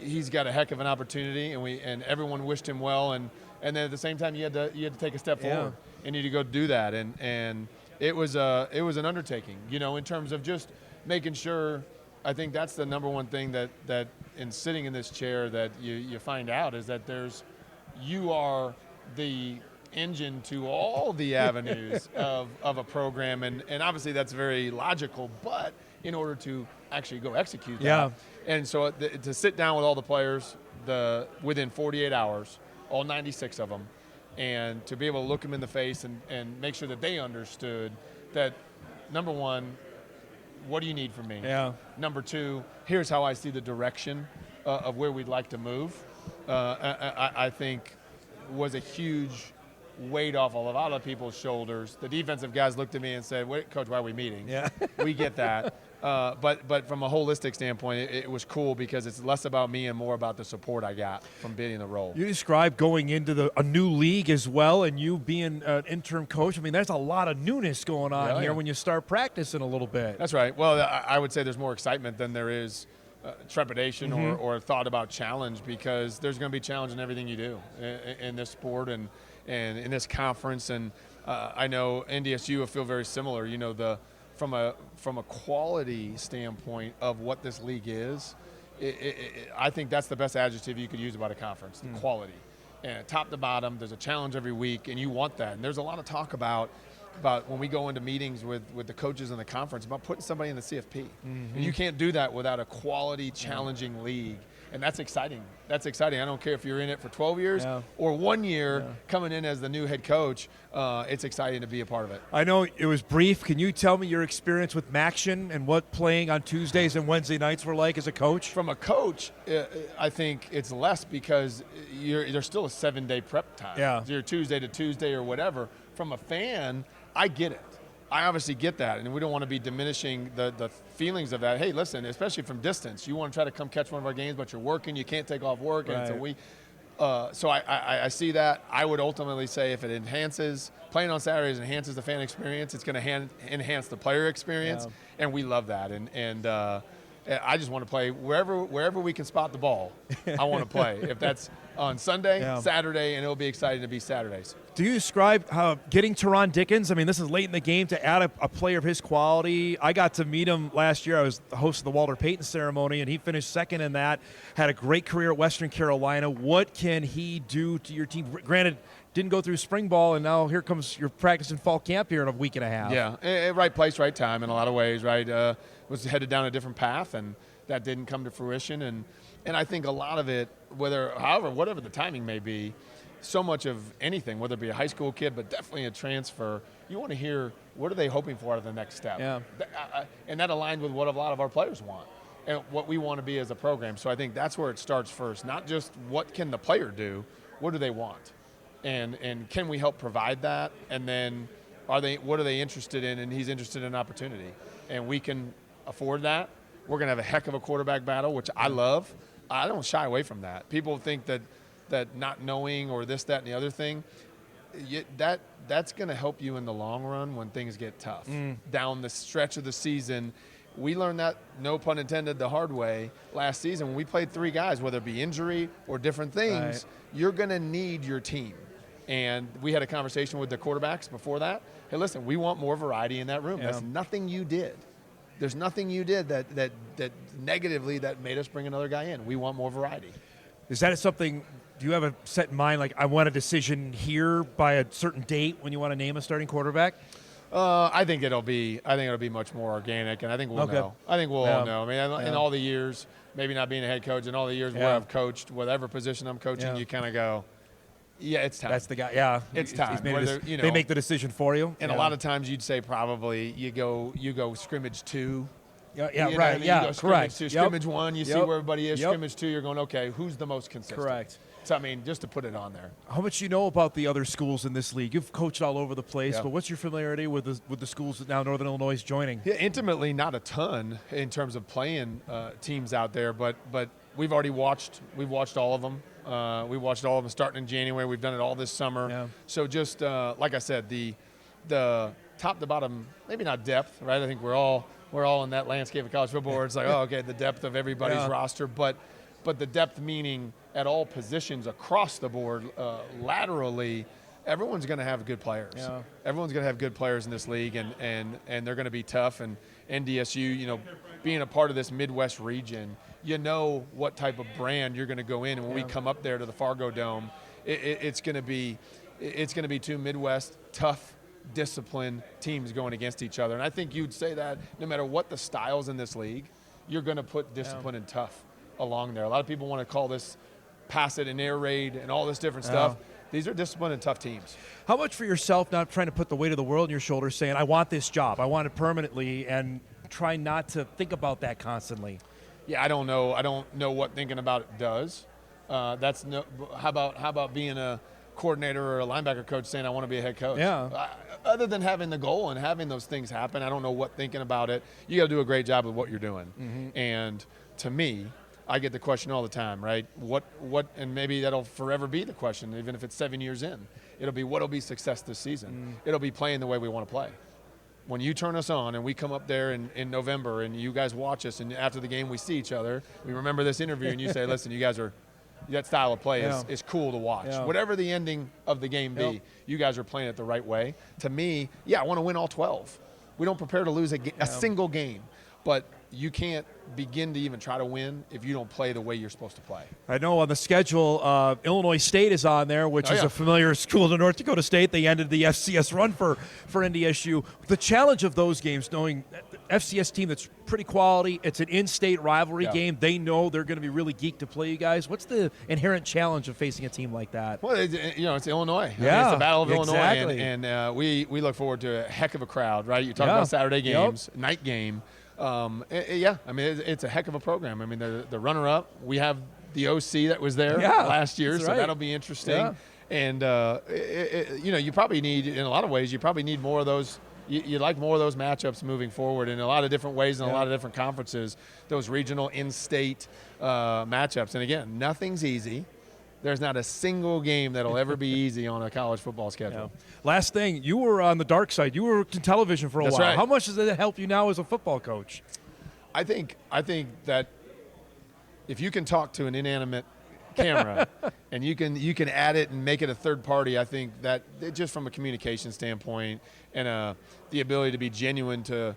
he's got a heck of an opportunity, and everyone wished him well, and then at the same time you had to take a step forward and you had to go do that, and it was an undertaking, you know, in terms of just making sure. I think that's the number one thing that in sitting in this chair that you find out is that you are the engine to all the avenues of a program, and obviously that's very logical, but in order to actually go execute that. And so to sit down with all the players within 48 hours, all 96 of them, and to be able to look them in the face and make sure that they understood that, number one, what do you need from me? Yeah. Number 2, here's how I see the direction of where we'd like to move. I think was a huge weight off a lot of people's shoulders. The defensive guys looked at me and said, "Wait, Coach, why are we meeting?" Yeah. We get that. But from a holistic standpoint, it was cool because it's less about me and more about the support I got from being in the role. You described going into a new league as well, and you being an interim coach. I mean, there's a lot of newness going on here when you start practicing a little bit. That's right. Well, I would say there's more excitement than there is trepidation or thought about challenge, because there's going to be challenge in everything you do in this sport and in this conference. And I know NDSU will feel very similar. You know, from a quality standpoint of what this league is, I think that's the best adjective you could use about a conference, quality. And top to bottom, there's a challenge every week, and you want that. And there's a lot of talk about when we go into meetings with the coaches in the conference about putting somebody in the CFP. And you can't do that without a quality, challenging league. And that's exciting. That's exciting. I don't care if you're in it for 12 years or 1 year coming in as the new head coach. It's exciting to be a part of it. I know it was brief. Can you tell me your experience with Maction and what playing on Tuesdays and Wednesday nights were like as a coach? From a coach, I think it's less because there's still a 7-day prep time. Yeah. You're Tuesday to Tuesday or whatever. From a fan, I get it. I obviously get that, and we don't want to be diminishing the feelings of that. Hey, listen, especially from distance, you want to try to come catch one of our games, but you're working, you can't take off work, and it's a week. So I see that. I would ultimately say if it playing on Saturdays enhances the fan experience, it's going to enhance the player experience, and we love that. And I just want to play wherever we can spot the ball. I want to play. If that's on Sunday, Saturday, and it'll be exciting to be Saturdays. Do you describe how getting Teron Dickens? I mean, this is late in the game to add a player of his quality. I got to meet him last year. I was the host of the Walter Payton ceremony, and he finished second in that. Had a great career at Western Carolina. What can he do to your team? Granted, didn't go through spring ball, and now here comes your practice in fall camp here in a week and a half. Yeah, right place, right time in a lot of ways, right? Was headed down a different path, and that didn't come to fruition. And I think a lot of it, whatever the timing may be, so much of anything, whether it be a high school kid, but definitely a transfer, you want to hear what are they hoping for out of the next step. Yeah. And that aligned with what a lot of our players want and what we want to be as a program. So I think that's where it starts first, not just what can the player do, what do they want? And can we help provide that? And then what are they interested in? And he's interested in opportunity. And we can afford that. We're going to have a heck of a quarterback battle, which I love. I don't shy away from that. People think that not knowing or this, that, and the other thing, that's going to help you in the long run when things get tough. Down the stretch of the season, we learned that, no pun intended, the hard way last season. When we played 3 guys, whether it be injury or different things, you're going to need your team. And we had a conversation with the quarterbacks before that. Hey, listen, we want more variety in that room. That's nothing you did. There's nothing you did that negatively that made us bring another guy in. We want more variety. Is that something, do you have a set in mind, like I want a decision here by a certain date when you want to name a starting quarterback? I think it'll be much more organic, and I think we'll know. I think we'll all know. I mean, in all the years, maybe not being a head coach, in all the years where I've coached, whatever position I'm coaching, you kind of go, yeah, it's time. That's the guy. Yeah, it's time. They make the decision for you. And a lot of times you'd say probably you go scrimmage 2. Right. You go Correct. 2, scrimmage 1. You see where everybody is. Scrimmage 2. You're going, okay, who's the most consistent? Correct. So I mean, just to put it on there. How much you know about the other schools in this league? You've coached all over the place, but what's your familiarity with the schools that now Northern Illinois is joining? Yeah, intimately, not a ton in terms of playing teams out there, but we've already watched. We've watched all of them. We watched all of them starting in January. We've done it all this summer. Yeah. So just like I said, the top to bottom, maybe not depth, right? I think we're all in that landscape of college football where it's like, oh, okay, the depth of everybody's roster, but the depth meaning at all positions across the board, laterally, everyone's going to have good players. Yeah. Everyone's going to have good players in this league, and they're going to be tough. And NDSU, being a part of this Midwest region, what type of brand you're going to go in. And when we come up there to the Fargo Dome, it's going to be 2 Midwest tough, disciplined teams going against each other. And I think you'd say that no matter what the styles in this league, you're going to put discipline and tough along there. A lot of people want to call this pass it and air raid and all this different stuff. These are disciplined and tough teams. How much for yourself, not trying to put the weight of the world on your shoulders, saying, I want this job, I want it permanently, and try not to think about that constantly? Yeah, I don't know. I don't know what thinking about it does. How about being a coordinator or a linebacker coach saying, I want to be a head coach? Yeah. Other than having the goal and having those things happen, I don't know what thinking about it. You got to do a great job of what you're doing. Mm-hmm. And to me, I get the question all the time, right? What, and maybe that'll forever be the question, even if it's 7 years in. It'll be, what'll be success this season? It'll be playing the way we want to play. When you turn us on and we come up there in November and you guys watch us and after the game we see each other, we remember this interview and you say, listen, you guys are, that style of play is cool to watch. Yeah. Whatever the ending of the game be, you guys are playing it the right way. To me, I want to win all 12. We don't prepare to lose a single game, but you can't begin to even try to win if you don't play the way you're supposed to play. I know on the schedule, Illinois State is on there, which is a familiar school to North Dakota State. They ended the FCS run for NDSU. The challenge of those games, knowing FCS team that's pretty quality, it's an in-state rivalry game. They know they're going to be really geeked to play you guys. What's the inherent challenge of facing a team like that? Well, it's Illinois. Yeah, it's the Battle of exactly. Illinois, and we look forward to a heck of a crowd, right? You talk about Saturday games, night game. I mean, it's a heck of a program. I mean, the runner-up. We have the OC that was there last year, so that'll be interesting. Yeah. And you probably need, in a lot of ways, more of those. You like more of those matchups moving forward in a lot of different ways in a lot of different conferences. Those regional, in-state matchups. And again, nothing's easy. There's not a single game that'll ever be easy on a college football schedule. Yeah. Last thing, you were on the dark side. You were in television for a while. Right. How much does that help you now as a football coach? I think that if you can talk to an inanimate camera and you can add it and make it a third party, I think that just from a communication standpoint and the ability to be genuine to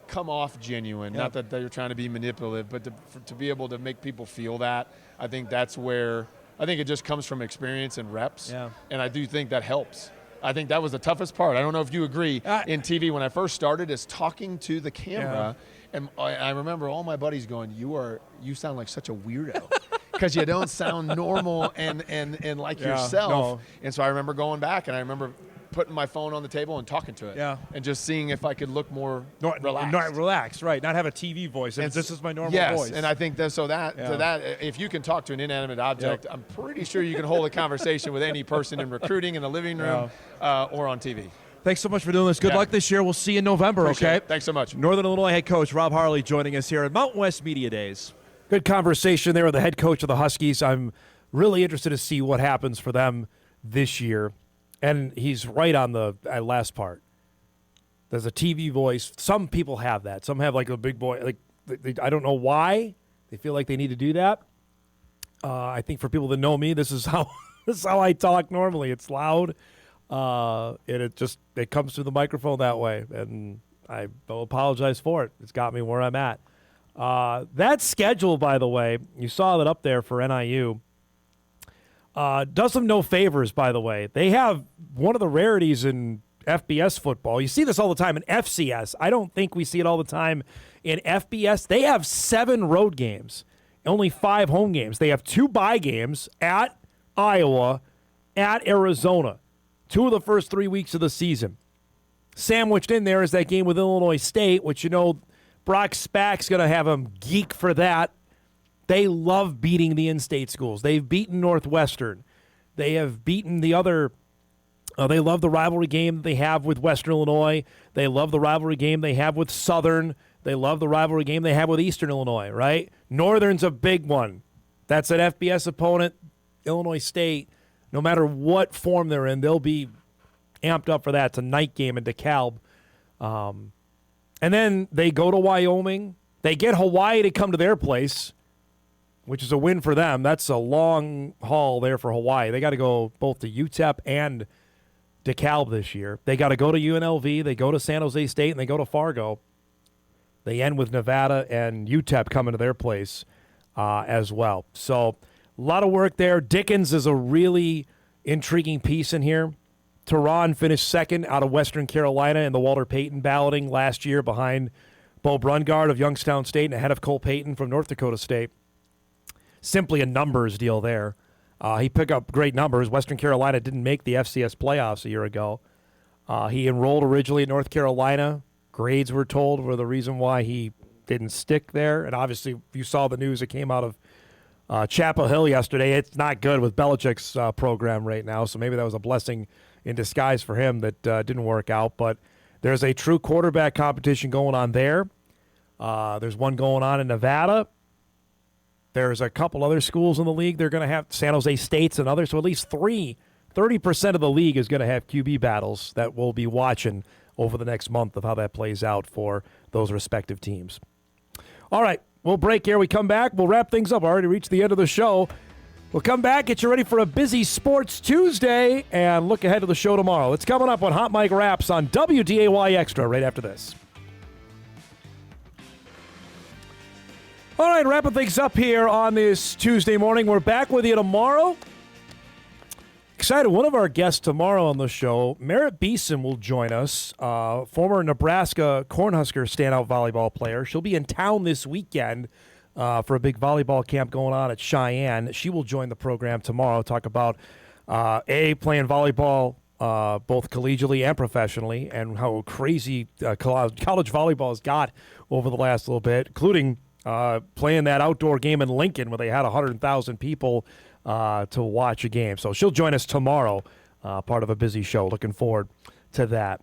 come off genuine, not that they're trying to be manipulative, but to be able to make people feel that, I think that's where I think it just comes from experience and reps. Yeah. And I do think that helps. I think that was the toughest part. I don't know if you agree in TV when I first started is talking to the camera. Yeah. And I remember all my buddies going, you sound like such a weirdo because you don't sound normal and like yourself. No. And so I remember going back and I remember putting my phone on the table and talking to it and just seeing if I could look more relaxed. Not relaxed, right. Not have a TV voice. And this is my normal voice. And I think that if you can talk to an inanimate object, I'm pretty sure you can hold a conversation with any person in recruiting in the living room or on TV. Thanks so much for doing this. Good luck this year. We'll see you in November, Appreciate it. Thanks so much. Northern Illinois head coach Rob Harley joining us here at Mountain West Media Days. Good conversation there with the head coach of the Huskies. I'm really interested to see what happens for them this year. And he's right on the last part. There's a TV voice. Some people have that. Some have like a big boy. Like I don't know why they feel like they need to do that. I think for people that know me, this is how I talk normally. It's loud, and it comes through the microphone that way. And I will apologize for it. It's got me where I'm at. That schedule, by the way, you saw that up there for NIU. Does them no favors, by the way. They have one of the rarities in FBS football. You see this all the time in FCS. I don't think we see it all the time in FBS. They have 7 road games, only 5 home games. They have 2 bye games at Iowa, at Arizona, 2 of the first 3 weeks of the season. Sandwiched in there is that game with Illinois State, which, Brock Spack's going to have them geek for that. They love beating the in-state schools. They've beaten Northwestern. They have beaten the other. They love the rivalry game they have with Western Illinois. They love the rivalry game they have with Southern. They love the rivalry game they have with Eastern Illinois, right? Northern's a big one. That's an FBS opponent. Illinois State, no matter what form they're in, they'll be amped up for that. It's a night game in DeKalb. And then they go to Wyoming. They get Hawaii to come to their place, which is a win for them. That's a long haul there for Hawaii. They got to go both to UTEP and DeKalb this year. They got to go to UNLV. They go to San Jose State, and they go to Fargo. They end with Nevada and UTEP coming to their place as well. So a lot of work there. Dickens is a really intriguing piece in here. Tehran finished second out of Western Carolina in the Walter Payton balloting last year behind Bo Brungard of Youngstown State and ahead of Cole Payton from North Dakota State. Simply a numbers deal there. He picked up great numbers. Western Carolina didn't make the FCS playoffs a year ago. He enrolled originally at North Carolina. Grades were told were the reason why he didn't stick there. And obviously, you saw the news that came out of Chapel Hill yesterday. It's not good with Belichick's program right now, so maybe that was a blessing in disguise for him that didn't work out. But there's a true quarterback competition going on there. There's one going on in Nevada. There's a couple other schools in the league. They're going to have San Jose State's and others. So at least 30% of the league is going to have QB battles that we'll be watching over the next month of how that plays out for those respective teams. All right, we'll break here. We come back. We'll wrap things up. I already reached the end of the show. We'll come back, get you ready for a busy Sports Tuesday, and look ahead to the show tomorrow. It's coming up on Hot Mike Raps on WDAY Extra right after this. All right, wrapping things up here on this Tuesday morning. We're back with you tomorrow. Excited. One of our guests tomorrow on the show, Merritt Beeson, will join us, former Nebraska Cornhusker standout volleyball player. She'll be in town this weekend for a big volleyball camp going on at Cheyenne. She will join the program tomorrow, talk about, playing volleyball both collegially and professionally, and how crazy college volleyball has got over the last little bit, including playing that outdoor game in Lincoln where they had 100,000 people to watch a game. So she'll join us tomorrow, part of a busy show. Looking forward to that.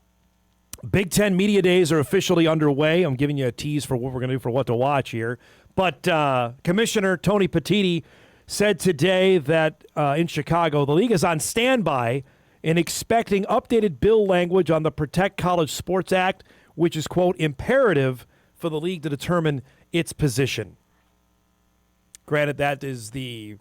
Big Ten Media Days are officially underway. I'm giving you a tease for what we're going to do for what to watch here. But Commissioner Tony Petitti said today that in Chicago, the league is on standby and expecting updated bill language on the Protect College Sports Act, which is, quote, imperative for the league to determine its position. Granted, that is the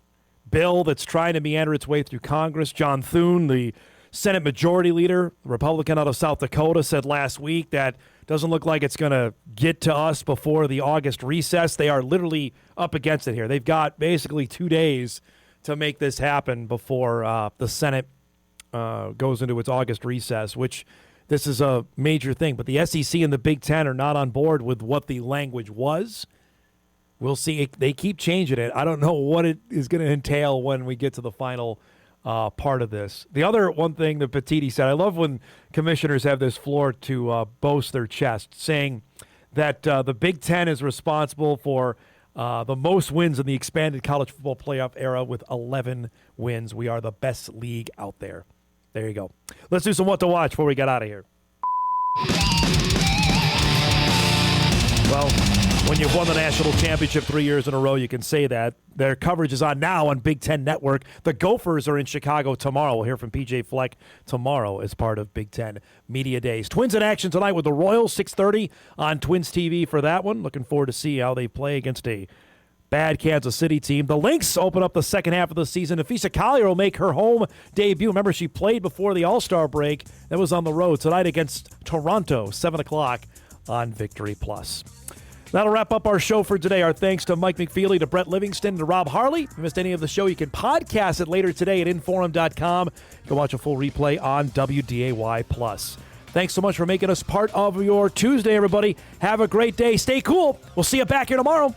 bill that's trying to meander its way through Congress. John Thune, the Senate Majority Leader, Republican out of South Dakota, said last week that doesn't look like it's going to get to us before the August recess. They are literally up against it here. They've got basically 2 days to make this happen before the Senate goes into its August recess, which this is a major thing. But the SEC and the Big Ten are not on board with what the language was. We'll see. They keep changing it. I don't know what it is going to entail when we get to the final part of this. The other one thing that Petitti said, I love when commissioners have this floor to boast their chest, saying that the Big Ten is responsible for the most wins in the expanded college football playoff era with 11 wins. We are the best league out there. There you go. Let's do some What to Watch before we get out of here. Well, when you've won the national championship 3 years in a row, you can say that. Their coverage is on now on Big Ten Network. The Gophers are in Chicago tomorrow. We'll hear from PJ Fleck tomorrow as part of Big Ten Media Days. Twins in action tonight with the Royals, 6:30 on Twins TV for that one. Looking forward to see how they play against a bad Kansas City team. The Lynx open up the second half of the season. Nafisa Collier will make her home debut. Remember, she played before the All-Star break. That was on the road tonight against Toronto, 7 o'clock on Victory Plus. That'll wrap up our show for today. Our thanks to Mike McFeely, to Brett Livingston, to Rob Harley. If you missed any of the show, you can podcast it later today at Inforum.com. You can watch a full replay on WDAY+. Thanks so much for making us part of your Tuesday, everybody. Have a great day. Stay cool. We'll see you back here tomorrow.